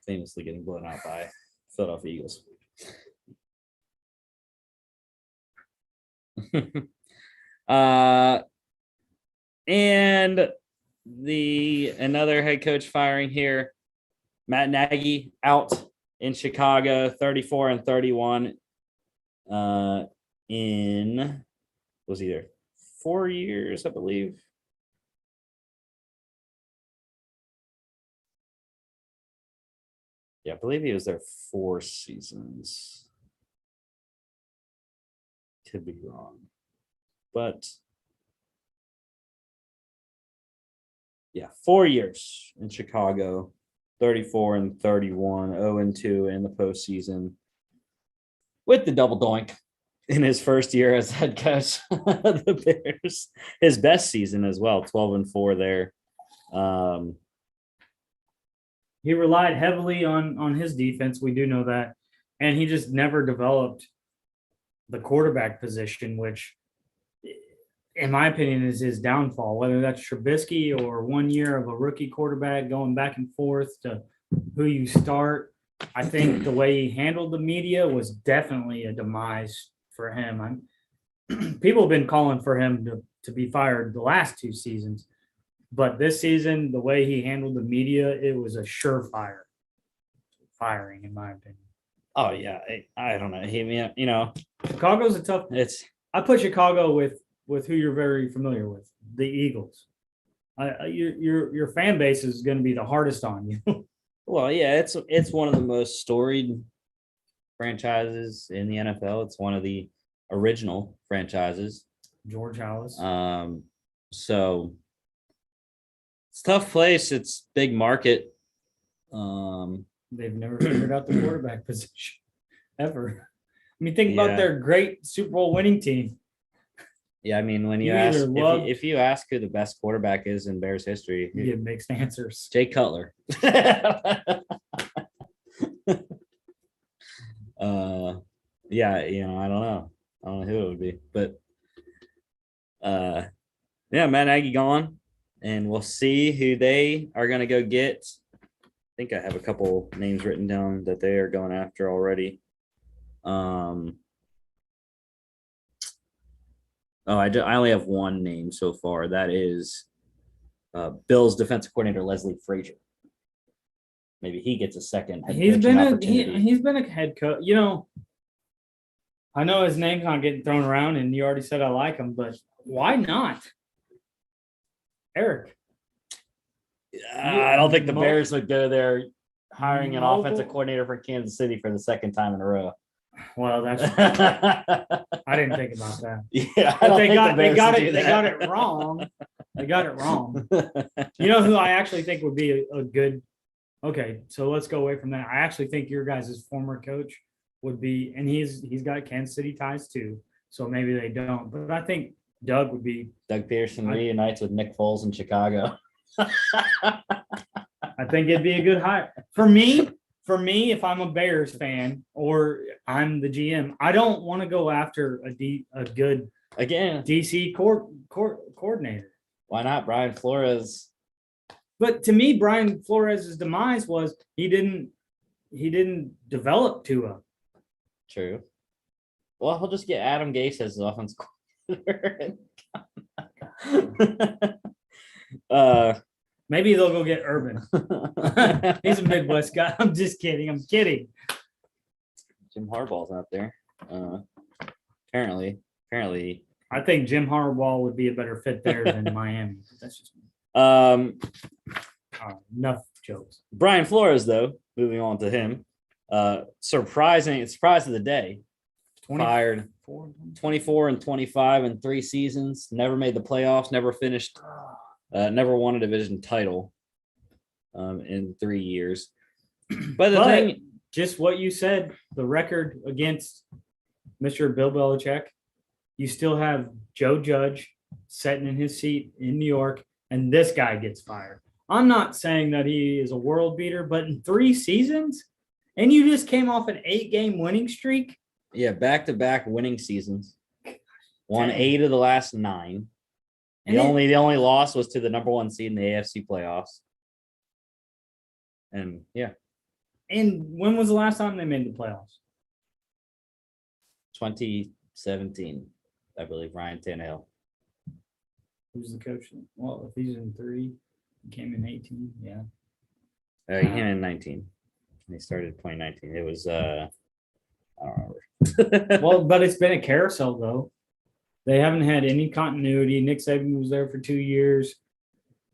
Famously getting blown out by Philadelphia Eagles. And another head coach firing here, Matt Nagy out in Chicago, 34-31 in was either 4 years, I believe. Yeah, I believe he was there 4 seasons. Could be wrong, but yeah, 4 years in Chicago, 34-31, 0-2 in the postseason with the double doink in his first year as head coach of the Bears. His best season as well, 12-4 there. he relied heavily on his defense. We do know that. And he just never developed the quarterback position, which, in my opinion, is his downfall, whether that's Trubisky or 1 year of a rookie quarterback going back and forth to who you start. I think the way he handled the media was definitely a demise for him. People have been calling for him to be fired the last 2 seasons, but this season, the way he handled the media, it was a surefire firing, in my opinion. Oh yeah, I don't know. Chicago's a tough. I put Chicago with who you're very familiar with, the Eagles. Your fan base is going to be the hardest on you. Well, yeah, it's one of the most storied franchises in the NFL. It's one of the original franchises. George Halas. So it's a tough place. It's big market. They've never figured out the quarterback position ever. I mean, think about their great Super Bowl winning team. Yeah, I mean, when if you ask who the best quarterback is in Bears history, you get mixed answers. Jay Cutler. Yeah, I don't know. I don't know who it would be, but yeah, Matt Nagy gone, and we'll see who they are going to go get. I think I have a couple names written down that they are going after already. I only have one name so far. That is Bills defensive coordinator Leslie Frazier. Maybe he gets a second head coaching opportunity. He's been a head coach. I know his name's not getting thrown around, and you already said I like him, but why not? Eric. I don't think the Bears would go there hiring an offensive coordinator for Kansas City for the second time in a row. Well, that's I didn't think about that. Yeah, they got it wrong. They got it wrong. You know who I actually think would be a good. Okay, so let's go away from that. I actually think your guys' former coach would be, and he's got Kansas City ties too, so maybe they don't. But I think Doug would be. Doug Peterson reunites with Nick Foles in Chicago. I think it'd be a good hire for me. For me, if I'm a Bears fan or I'm the GM, I don't want to go after a good DC coordinator. Why not Brian Flores? But to me, Brian Flores' demise was he didn't develop Tua. True. Well, he'll just get Adam Gase as his offense coordinator. Maybe they'll go get Urban. He's a Midwest guy. I'm just kidding. I'm kidding. Jim Harbaugh's out there. Apparently. I think Jim Harbaugh would be a better fit there than Miami. That's just enough jokes. Brian Flores, though, moving on to him. Surprise of the day. Fired 24 and 25 in 3 seasons. Never made the playoffs. Never finished. Never won a division title in 3 years. But just what you said, the record against Mr. Bill Belichick, you still have Joe Judge sitting in his seat in New York, and this guy gets fired. I'm not saying that he is a world beater, but in 3 seasons, and you just came off an 8-game winning streak. Yeah, back-to-back winning seasons. Won 8 of the last 9. The only loss was to the number 1 seed in the AFC playoffs. And yeah. And when was the last time they made the playoffs? 2017, I believe. Ryan Tannehill. Who's the coach? Well, if he's in 3, he came in 18. Yeah. He came in 19. He started 2019. It was I don't remember. Well, but it's been a carousel though. They haven't had any continuity. Nick Saban was there for 2 years.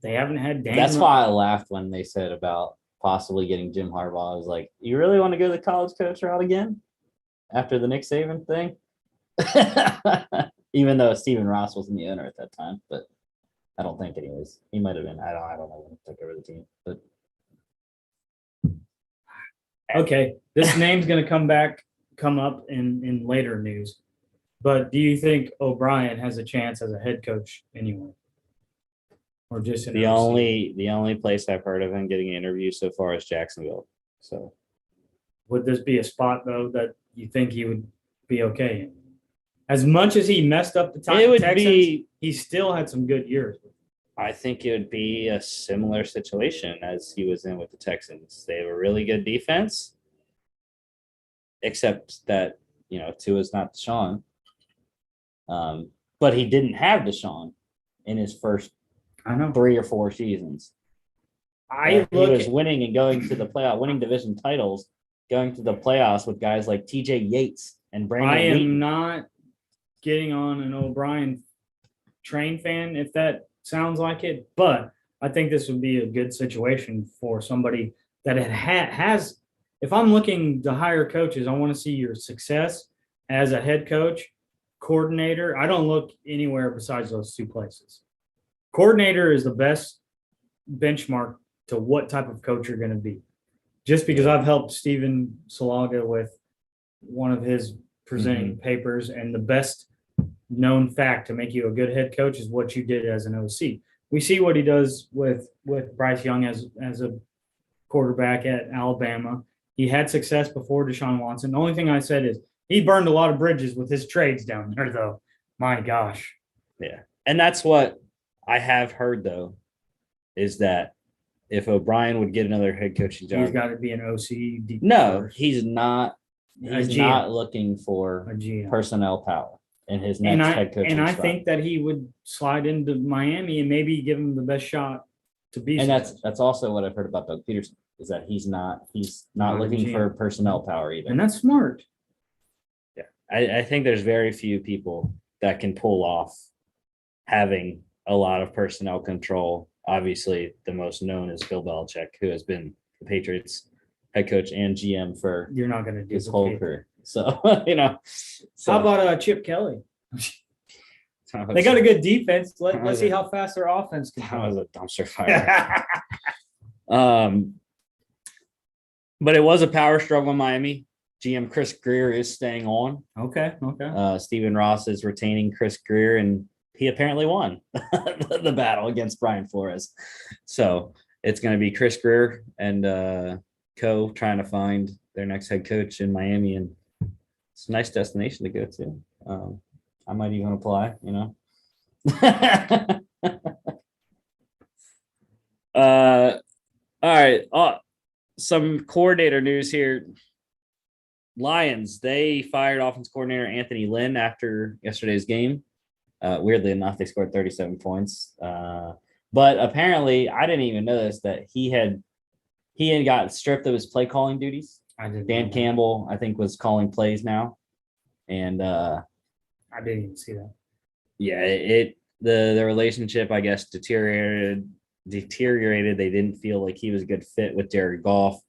They haven't had Dan. That's why I laughed when they said about possibly getting Jim Harbaugh. I was like, you really want to go the college coach route again after the Nick Saban thing? Even though Stephen Ross wasn't the owner at that time, but I don't think anyways. He might have been. I don't know when he took over the team. But okay, this name's going to come up in later news. But do you think O'Brien has a chance as a head coach anyway? or just an The OC? only place I've heard of him getting an interview so far is Jacksonville. So Would this be a spot though that you think he would be okay in? As much as he messed up the time, it would Texans, be. he still had some good years. I think it would be a similar situation as he was in with the Texans. They have a really good defense, except that Tua's not Deshaun. But he didn't have Deshaun in his first 3 or 4 seasons. He was winning and going to the playoff, winning division titles, going to the playoffs with guys like TJ Yates and Brandon I am Wheaton. not getting on an O'Brien train fan if that sounds like it, but I think this would be a good situation for somebody that has. If I'm looking to hire coaches, I want to see your success as a head coach, coordinator. I don't look anywhere besides those 2 places. Coordinator is the best benchmark to what type of coach you're going to be. Just because I've helped Steven Salaga with one of his presenting papers, and the best known fact to make you a good head coach is what you did as an OC. We see what he does with Bryce Young as a quarterback at Alabama. He had success before Deshaun Watson. The only thing I said is he burned a lot of bridges with his trades down there, though. My gosh. Yeah. And that's what I have heard, though, is that if O'Brien would get another head coaching job, he's got to be an OC. No, he's not. He's not looking for a personnel power in his next head coaching And I spot. think that he would slide into Miami and maybe give him the best shot to be. And that's also what I've heard about Doug Peterson, is that he's not looking for personnel power either. And that's smart. Yeah. I think there's very few people that can pull off having a lot of personnel control. Obviously, the most known is Bill Belichick, who has been the Patriots head coach and GM for You're not going to do his whole career. So, How about Chip Kelly? They got a good defense. Let's see how fast their offense can go. That was a dumpster fire. But it was a power struggle in Miami. GM Chris Greer is staying on. Okay. Stephen Ross is retaining Chris Greer, and he apparently won the battle against Brian Flores. So it's going to be Chris Greer and co trying to find their next head coach in Miami, and it's a nice destination to go to. I might even apply, All right. Some coordinator news here. Lions, they fired offense coordinator Anthony Lynn after yesterday's game. Weirdly enough, they scored 37 points. But apparently, I didn't even know this, that he had got stripped of his play calling duties. Dan Campbell, I think, was calling plays now. And I didn't even see that. Yeah, the relationship, I guess, deteriorated. They didn't feel like he was a good fit with Jared Goff.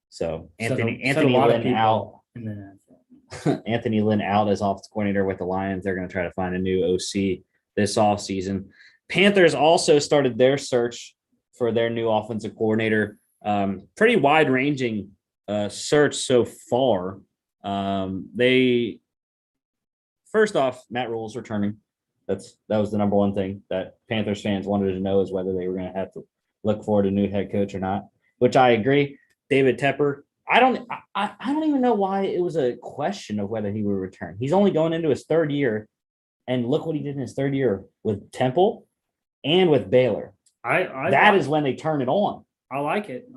So Anthony Lynn out. Anthony Lynn out as offensive coordinator with the Lions. They're going to try to find a new OC this offseason. Panthers also started their search for their new offensive coordinator. Pretty wide-ranging search so far. First off, Matt Rule's returning. That was the number one thing that Panthers fans wanted to know, is whether they were going to have to look forward to a new head coach or not, which I agree. David Tepper, I don't even know why it was a question of whether he would return. He's only going into his 3rd year, and look what he did in his 3rd year with Temple and with Baylor. That is when they turn it on. I like it.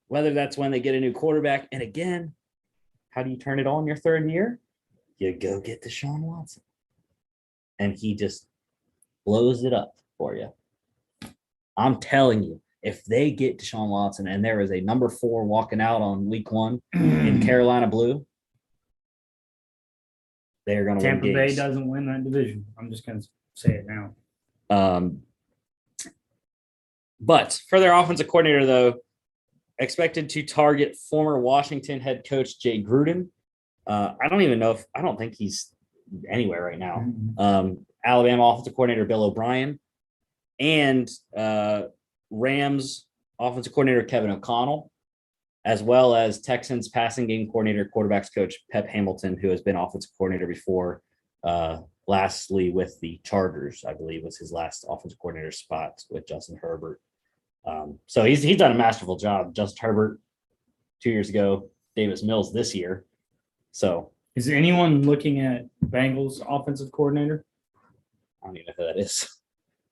Whether that's when they get a new quarterback, and again, how do you turn it on your 3rd year? You go get Deshaun Watson, and he just blows it up for you. I'm telling you, if they get Deshaun Watson and there is a number 4 walking out on week 1 in Carolina blue, they're going to win games. Tampa Bay doesn't win that division. I'm just going to say it now. But for their offensive coordinator, though, expected to target former Washington head coach Jay Gruden. I don't think he's anywhere right now. Alabama offensive coordinator Bill O'Brien, and Rams offensive coordinator Kevin O'Connell, as well as Texans passing game coordinator, quarterbacks coach Pep Hamilton, who has been offensive coordinator before lastly with the Chargers, I believe was his last offensive coordinator spot with Justin Herbert. So he's done a masterful job. Justin Herbert 2 years ago, Davis Mills this year. So is anyone looking at Bengals offensive coordinator? I don't even know who that is.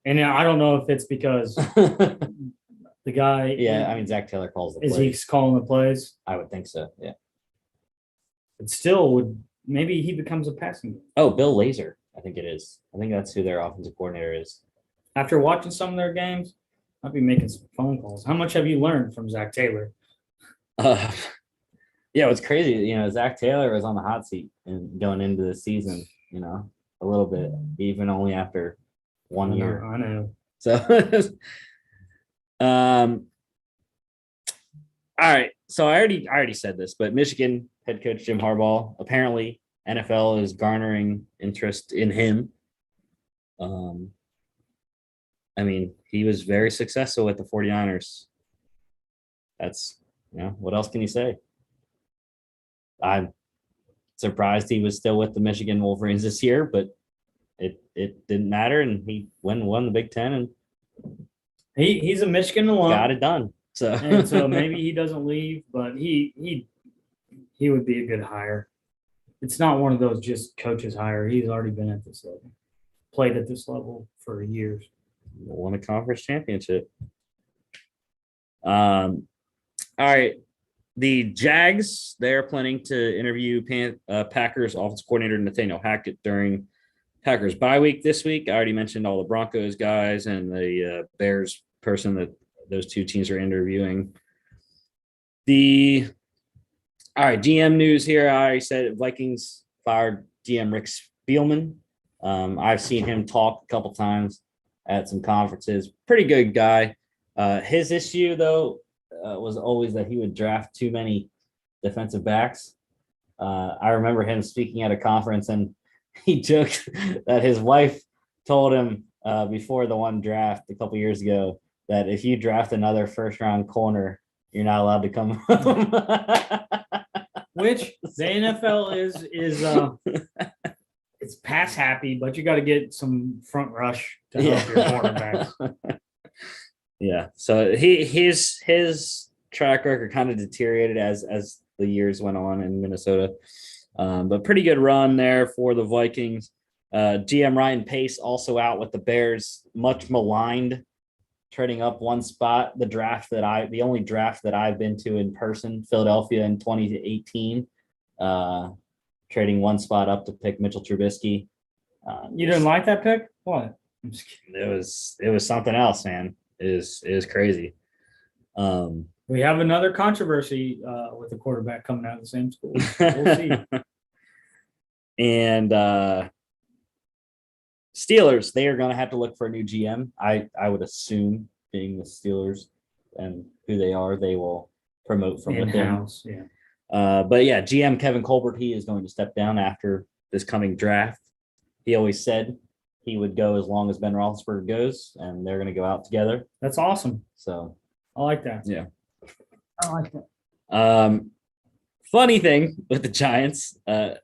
And I don't know if it's because the guy. Yeah, I mean Zach Taylor calls the plays. Is he calling the plays? I would think so. Yeah. It still would. Maybe he becomes a passing game. Oh, Bill Lazor, I think it is. I think that's who their offensive coordinator is. After watching some of their games, I'll be making some phone calls. How much have you learned from Zach Taylor? Yeah, it's crazy. You know, Zach Taylor was on the hot seat and going into the season, you know, a little bit, even only after 1 year. I know. So, all right. So I already said this, but Michigan head coach Jim Harbaugh, apparently NFL is garnering interest in him. I mean, he was very successful with the 49ers. That's, you know, what else can you say? I'm surprised he was still with the Michigan Wolverines this year, but it didn't matter, and he won the Big Ten, and he's a Michigan alum. Got it done. So maybe he doesn't leave, but he would be a good hire. It's not one of those just coaches hire. He's already been at this level, played at this level for years. Won a conference championship. All right. The Jags, they're planning to interview Packers offensive coordinator Nathaniel Hackett during Packers bye week this week. I already mentioned all the Broncos guys and the Bears person that those two teams are interviewing. All right, GM news here. I already said Vikings fired GM Rick Spielman. I've seen him talk a couple times at some conferences. Pretty good guy. His issue, though, was always that he would draft too many defensive backs. I remember him speaking at a conference, and he joked that his wife told him before the one draft a couple years ago that if you draft another first-round corner, you're not allowed to come home. Which the NFL is it's pass happy, but you got to get some front rush to help your cornerbacks. Yeah. So his track record kind of deteriorated as the years went on in Minnesota. But pretty good run there for the Vikings. GM Ryan Pace also out with the Bears, much maligned, trading up one spot. The only draft that I've been to in person, Philadelphia in 2018, trading one spot up to pick Mitchell Trubisky. You didn't like that pick? What? I'm just kidding. It was something else, man. It was crazy. We have another controversy with a quarterback coming out of the same school. We'll see. And Steelers, they are going to have to look for a new GM. I would assume, being the Steelers and who they are, they will promote from within. Yeah. But yeah, GM Kevin Colbert, he is going to step down after this coming draft. He always said he would go as long as Ben Roethlisberger goes, and they're going to go out together. That's awesome. So I like that. Yeah. I like that. Funny thing with the Giants, I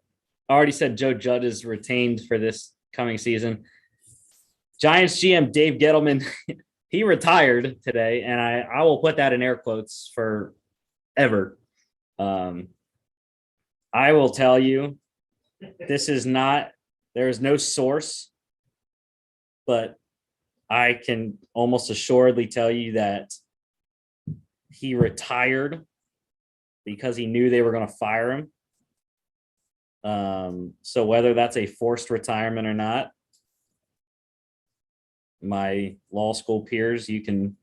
already said Joe Judd is retained for this coming season. Giants GM Dave Gettleman, he retired today, and I will put that in air quotes for ever. I will tell you, there is no source, but I can almost assuredly tell you that he retired because he knew they were going to fire him. So whether that's a forced retirement or not, my law school peers, you can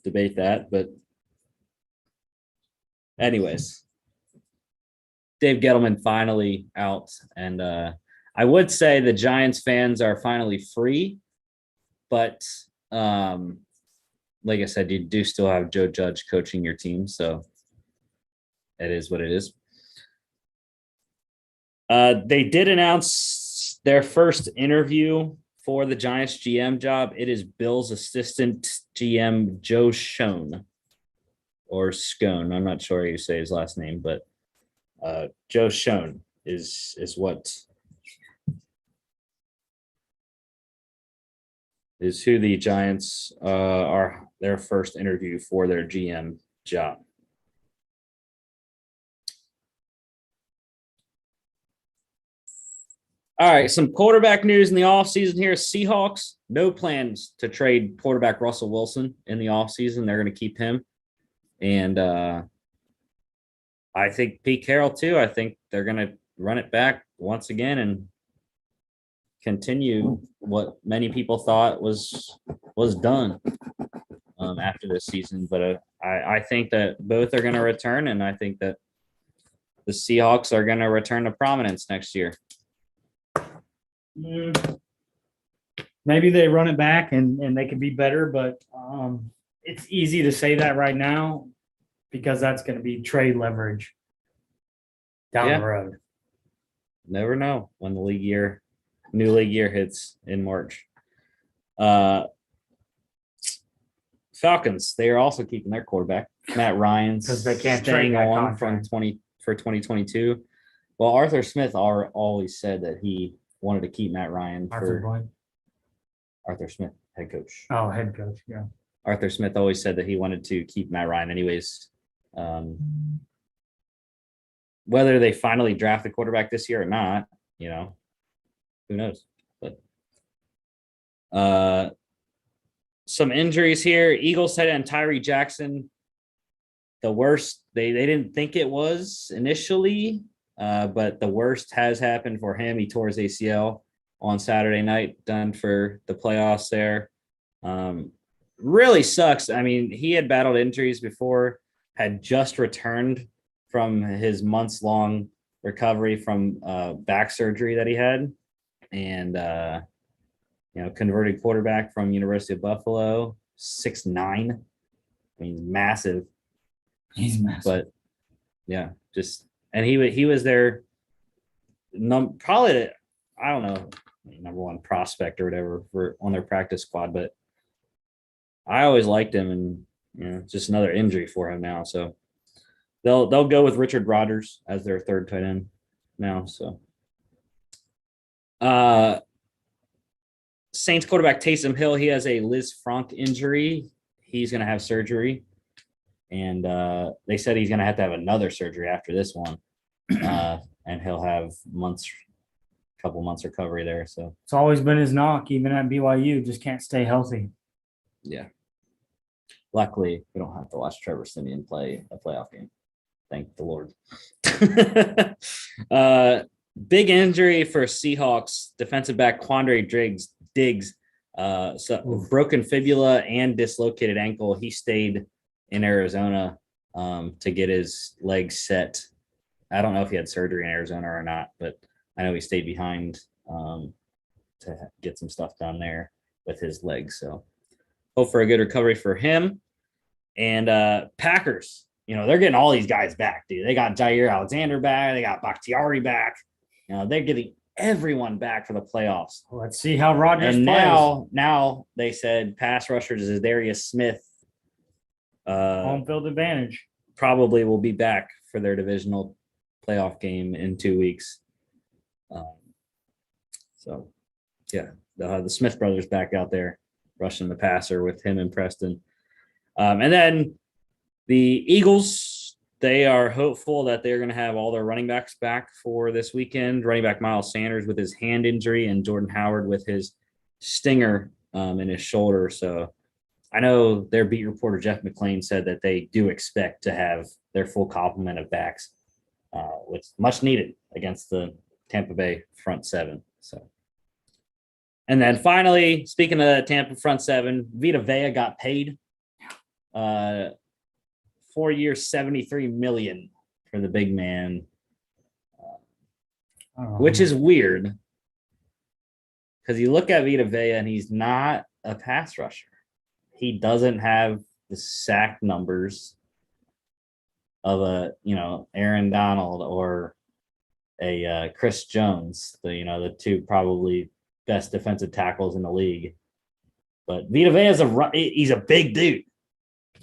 debate that. But anyways, Dave Gettleman finally out. And I would say the Giants fans are finally free. But like I said, you do still have Joe Judge coaching your team. So it is what it is. They did announce their first interview for the Giants GM job. It is Bill's assistant GM, Joe Schoen, or Scone. I'm not sure how you say his last name, but Joe Schoen is what is who the Giants are their first interview for their GM job. All right, some quarterback news in the offseason here. Seahawks, no plans to trade quarterback Russell Wilson in the offseason. They're going to keep him. And I think Pete Carroll, too. I think they're going to run it back once again and continue what many people thought was done after this season. But I think that both are going to return, and I think that the Seahawks are going to return to prominence next year. Maybe they run it back and they could be better, but it's easy to say that right now because that's going to be trade leverage down the road. Never know when the new league year hits in March. Falcons, they are also keeping their quarterback, Matt Ryan, because they can't staying trade that on contract. for 2022. Well, Arthur Smith always said that he wanted to keep Matt Ryan Arthur Smith, head coach. Oh, head coach, yeah. Arthur Smith always said that he wanted to keep Matt Ryan anyways. Whether they finally draft the quarterback this year or not, who knows? But some injuries here. Eagles tight end Tyree Jackson. The worst, they didn't think it was initially, but the worst has happened for him. He tore his ACL on Saturday night, done for the playoffs there. Really sucks. I mean, he had battled injuries before, had just returned from his months-long recovery from back surgery that he had, and converted quarterback from University of Buffalo, 6'9". I mean, massive. He's massive. But yeah, and he was their probably, I don't know, number one prospect or whatever on their practice squad, but I always liked him, and just another injury for him now. So they'll go with Richard Rodgers as their third tight end now. So Saints quarterback Taysom Hill, he has a Liz Frank injury. He's going to have surgery, and they said he's going to have another surgery after this one, and he'll have couple months recovery there. So it's always been his knock, even at BYU, just can't stay healthy. Yeah. Luckily, we don't have to watch Trevor Siemian play a playoff game. Thank the Lord. Big injury for Seahawks defensive back Quandre Diggs. Broken fibula and dislocated ankle. He stayed in Arizona to get his legs set. I don't know if he had surgery in Arizona or not, but I know he stayed behind to get some stuff done there with his legs. So hope for a good recovery for him. And Packers, they're getting all these guys back, dude. They got Jair Alexander back. They got Bakhtiari back. They're getting everyone back for the playoffs. Let's see how Rodgers plays. And now they said pass rushers is Darius Smith. Home field advantage. Probably will be back for their divisional playoff game in 2 weeks. So, yeah, the Smith brothers back out there rushing the passer with him and Preston. And then the Eagles, they are hopeful that they're going to have all their running backs back for this weekend. Running back Miles Sanders with his hand injury and Jordan Howard with his stinger in his shoulder. So I know their beat reporter Jeff McClain said that they do expect to have their full complement of backs, which much needed against the Tampa Bay front seven. So, and then finally, speaking of the Tampa front seven, Vita Vea got paid 4 years, $73 million for the big man, which is weird because you look at Vita Vea and he's not a pass rusher. He doesn't have the sack numbers of Aaron Donald or a Chris Jones, the two probably best defensive tackles in the league. But Vita Vea he's a big dude.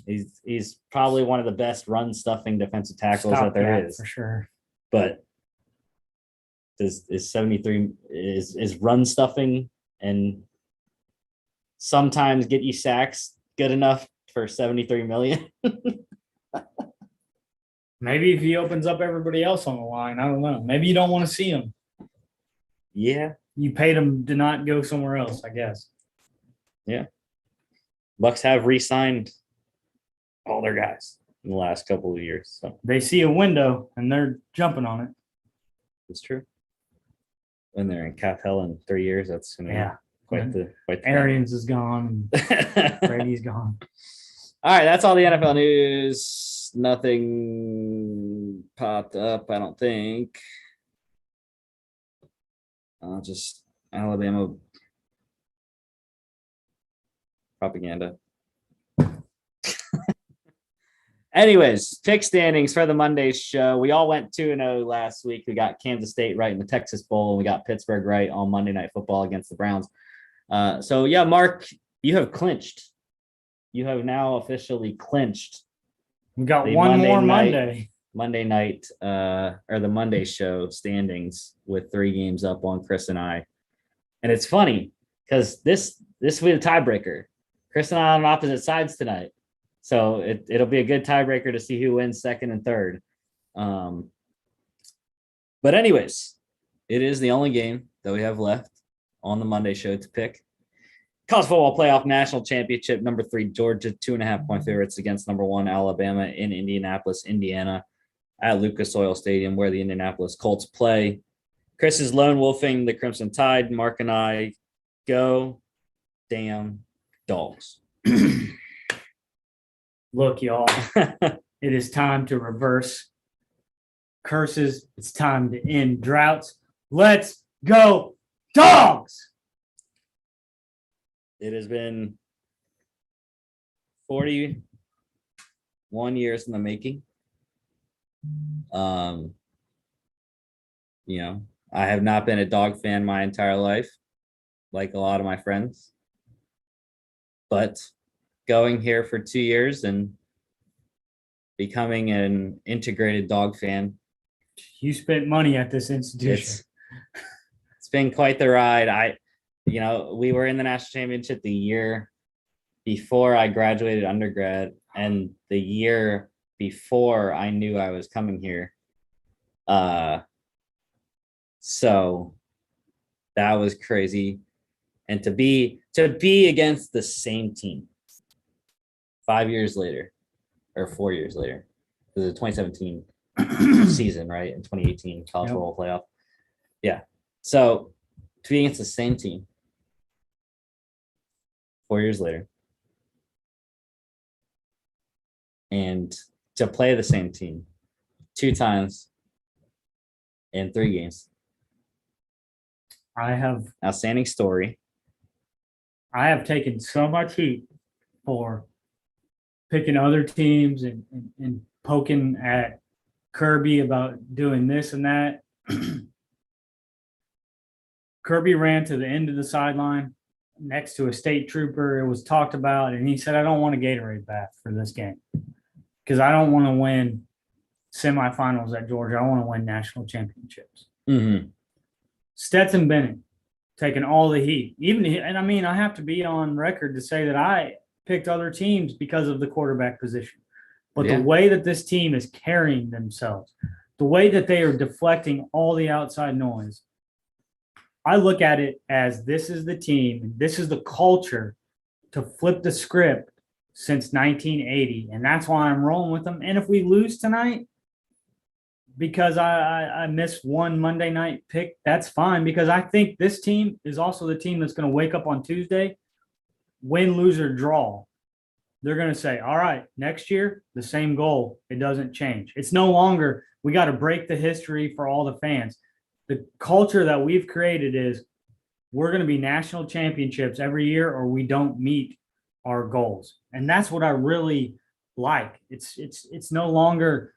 He's probably one of the best run stuffing defensive tackles that there is for sure. But is 73 is run stuffing and sometimes get you sacks good enough for $73 million. Maybe if he opens up everybody else on the line, I don't know. Maybe you don't want to see him. Yeah. You paid him to not go somewhere else, I guess. Yeah. Bucks have re-signed all their guys in the last couple of years. So they see a window and they're jumping on it. It's true. When they're in cap hell in 3 years, that's gonna be quite the Arians is gone. And Brady's gone. All right, that's all the NFL news. Nothing popped up, I don't think. Just Alabama propaganda. Anyways, pick standings for the Monday show. We all went 2-0 last week. We got Kansas State right in the Texas Bowl. We got Pittsburgh right on Monday Night Football against the Browns. So, yeah, Mark, you have clinched. You have now officially clinched. We got one more Monday. Monday night, or the Monday show standings with 3 games up on Chris and I. And it's funny because this will be the tiebreaker. Chris and I on opposite sides tonight. So it'll be a good tiebreaker to see who wins second and third. But anyways, it is the only game that we have left on the Monday show to pick. College Football Playoff National Championship, number 3, Georgia, 2.5-point favorites against number 1, Alabama in Indianapolis, Indiana, at Lucas Oil Stadium, where the Indianapolis Colts play. Chris is lone wolfing the Crimson Tide. Mark and I go damn dogs. Look, y'all, it is time to reverse curses. It's time to end droughts. Let's go, dogs! It has been 41 years in the making. I have not been a dog fan my entire life, like a lot of my friends. But going here for 2 years and becoming an integrated dog fan. You spent money at this institution. It's been quite the ride. We were in the national championship the year before I graduated undergrad and the year before I knew I was coming here. So that was crazy. And to be against the same team 5 years later, or 4 years later, it was a 2017 season, right? In 2018 college football playoff. Yeah. So to be against the same team 4 years later, and to play the same team 2 times in 3 games. I have outstanding story. I have taken so much heat for picking other teams and poking at Kirby about doing this and that. Kirby ran to the end of the sideline next to a state trooper. It was talked about, and he said, I don't want a Gatorade bath for this game because I don't want to win semifinals at Georgia. I want to win national championships. Mm-hmm. Stetson Bennett taking all the heat. I have to be on record to say that I picked other teams because of the quarterback position. But the way that this team is carrying themselves, the way that they are deflecting all the outside noise, I look at it as this is the team, and this is the culture to flip the script since 1980. And that's why I'm rolling with them. And if we lose tonight, because I missed one Monday night pick, that's fine, because I think this team is also the team that's going to wake up on Tuesday, win, lose, or draw. They're going to say, all right, next year, the same goal. It doesn't change. It's no longer, we got to break the history for all the fans. The culture that we've created is we're going to be national championships every year or we don't meet our goals. And that's what I really like. It's no longer,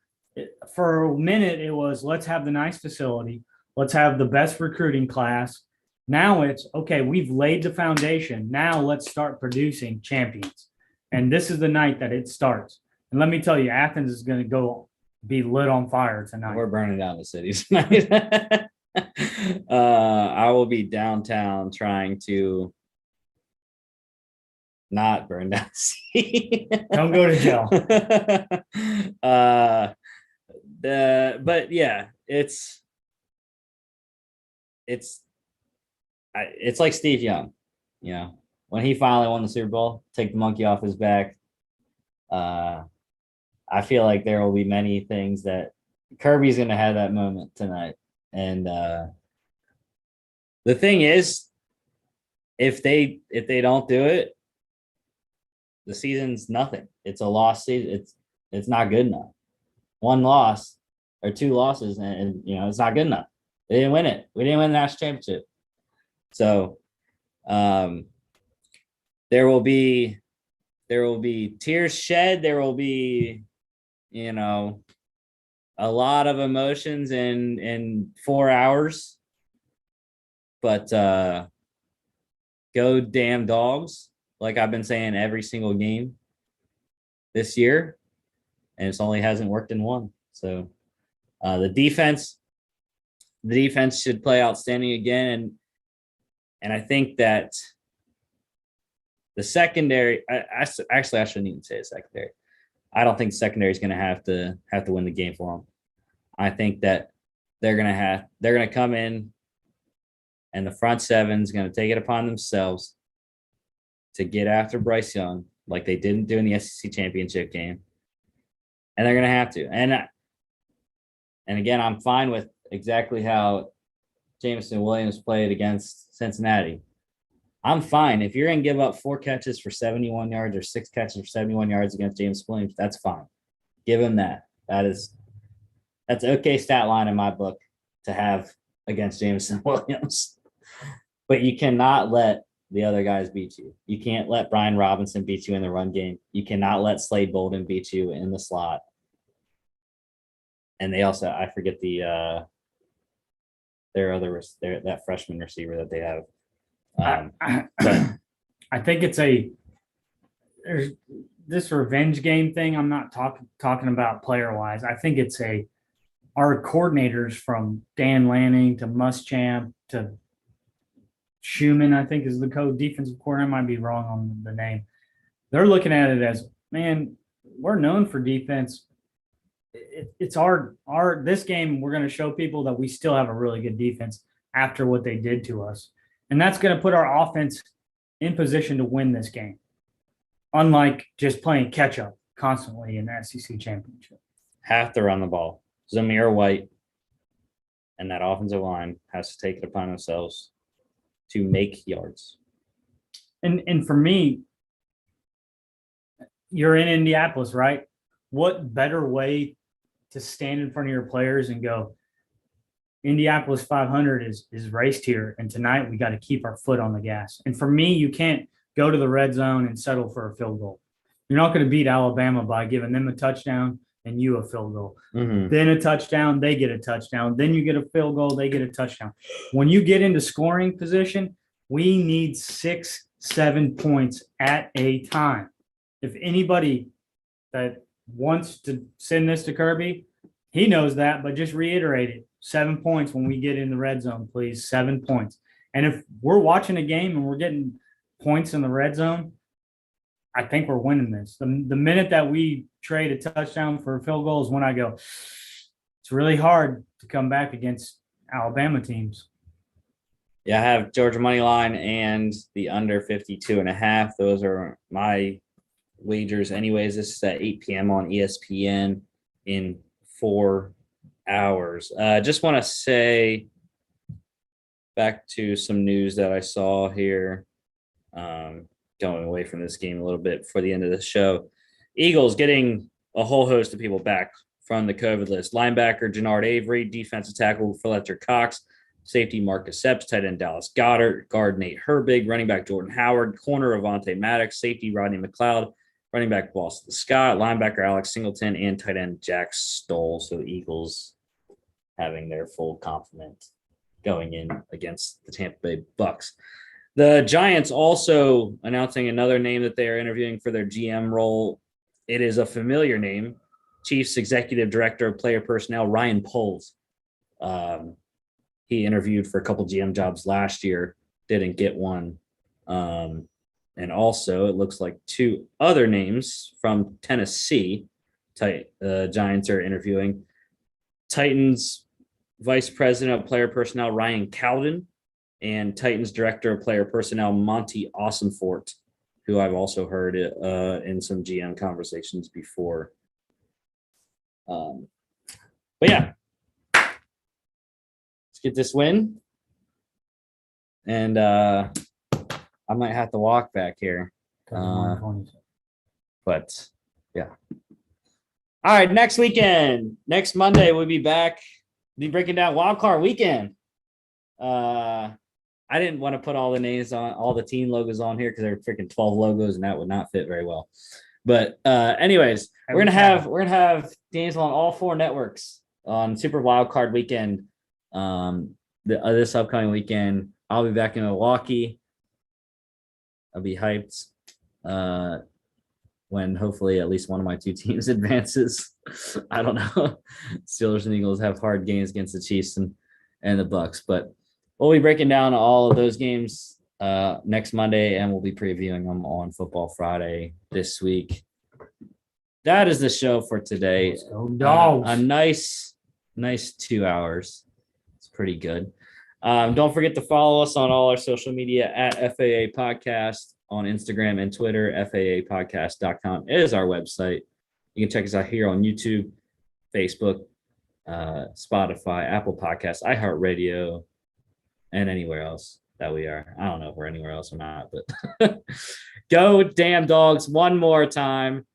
for a minute, it was let's have the nice facility. Let's have the best recruiting class. Now it's, okay, we've laid the foundation. Now let's start producing champions. And this is the night that it starts. And let me tell you, Athens is going to go be lit on fire tonight. We're burning down the city tonight. I will be downtown trying to not burn down the seat. Don't go to jail. But yeah, it's like Steve Young, when he finally won the Super Bowl, take the monkey off his back. I feel like there will be many things that Kirby's going to have that moment tonight. And the thing is, if they don't do it, the season's nothing. It's a lost season. It's not good enough. One loss or two losses, and it's not good enough. They didn't win it. We didn't win the national championship. So there will be tears shed. There will be, a lot of emotions in 4 hours. But go damn dogs, like I've been saying every single game this year, and it's only hasn't worked in one. So the defense should play outstanding again, and I think that the secondary. I shouldn't even say a secondary. I don't think the secondary is going to have to win the game for them. I think that they're going to come in, and the front seven is going to take it upon themselves to get after Bryce Young like they didn't do in the SEC Championship game, and they're going to have to. And again, I'm fine with exactly how Jameson Williams played against Cincinnati. I'm fine. If you're going to give up 4 catches for 71 yards or 6 catches for 71 yards against Jameson Williams, that's fine. Give him that. That's okay stat line in my book to have against Jameson Williams. But you cannot let the other guys beat you. You can't let Brian Robinson beat you in the run game. You cannot let Slade Bolden beat you in the slot. And they also, I forget that freshman receiver that they have. I think there's this revenge game thing. I'm not talking about player wise. I think it's our coordinators from Dan Lanning to Muschamp to Schumann, I think is the defensive coordinator. I might be wrong on the name. They're looking at it as, man, we're known for defense. It's this game. We're going to show people that we still have a really good defense after what they did to us. And that's going to put our offense in position to win this game, unlike just playing catch-up constantly in the SEC Championship. Have to run the ball. Zamir White and that offensive line has to take it upon themselves to make yards. And for me, you're in Indianapolis, right? What better way to stand in front of your players and go, Indianapolis 500 is raced here, and tonight we got to keep our foot on the gas. And for me, you can't go to the red zone and settle for a field goal. You're not going to beat Alabama by giving them a touchdown and you a field goal. Mm-hmm. Then a touchdown, they get a touchdown. Then you get a field goal, they get a touchdown. When you get into scoring position, we need 6-7 points at a time. If anybody that wants to send this to Kirby, he knows that, but just reiterate it. 7 points when we get in the red zone, please. 7 points. And if we're watching a game and we're getting points in the red zone, I think we're winning this. The minute that we trade a touchdown for a field goal is when I go, it's really hard to come back against Alabama teams. Yeah, I have Georgia money line and the under 52.5. Those are my wagers. Anyways, this is at 8 p.m. on ESPN in 4 hours. Just want to say back to some news that I saw here. Going away from this game a little bit for the end of the show. Eagles getting a whole host of people back from the COVID list. Linebacker Jannard Avery, defensive tackle Fletcher Cox, safety Marcus Epps, tight end Dallas Goedert, guard Nate Herbig, running back Jordan Howard, corner Avonte Maddox, safety Rodney McLeod, running back Boston Scott, linebacker Alex Singleton, and tight end Jack Stoll. So the Eagles having their full complement going in against the Tampa Bay Bucks. The Giants also announcing another name that they are interviewing for their GM role. It is a familiar name, Chiefs Executive Director of Player Personnel, Ryan Poles. He interviewed for a couple GM jobs last year, didn't get one. And also, it looks like 2 other names from Tennessee. Giants are interviewing. Titans Vice President of Player Personnel Ryan Cowden and Titans Director of Player Personnel Monty Awesomenfort, who I've also heard in some GM conversations before. But yeah, let's get this win. And I might have to walk back here. But yeah. All right, next weekend. Next Monday, we'll be back. Be breaking down Wild Card Weekend. I didn't want to put all the names on, all the team logos on here because there are freaking 12 logos, and that would not fit very well. But anyways, we're gonna have games on all 4 networks on Super Wild Card Weekend. This upcoming weekend, I'll be back in Milwaukee. I'll be hyped when hopefully at least one of my 2 teams advances. I don't know. Steelers and Eagles have hard games against the Chiefs and the Bucks, but we'll be breaking down all of those games next Monday, and we'll be previewing them on Football Friday this week. That is the show for today. A nice 2 hours. It's pretty good. Don't forget to follow us on all our social media at FAA Podcast on Instagram and Twitter. FAApodcast.com is our website. You can check us out here on YouTube, Facebook, Spotify, Apple Podcasts, iHeartRadio, and anywhere else that we are. I don't know if we're anywhere else or not, but go damn dogs one more time.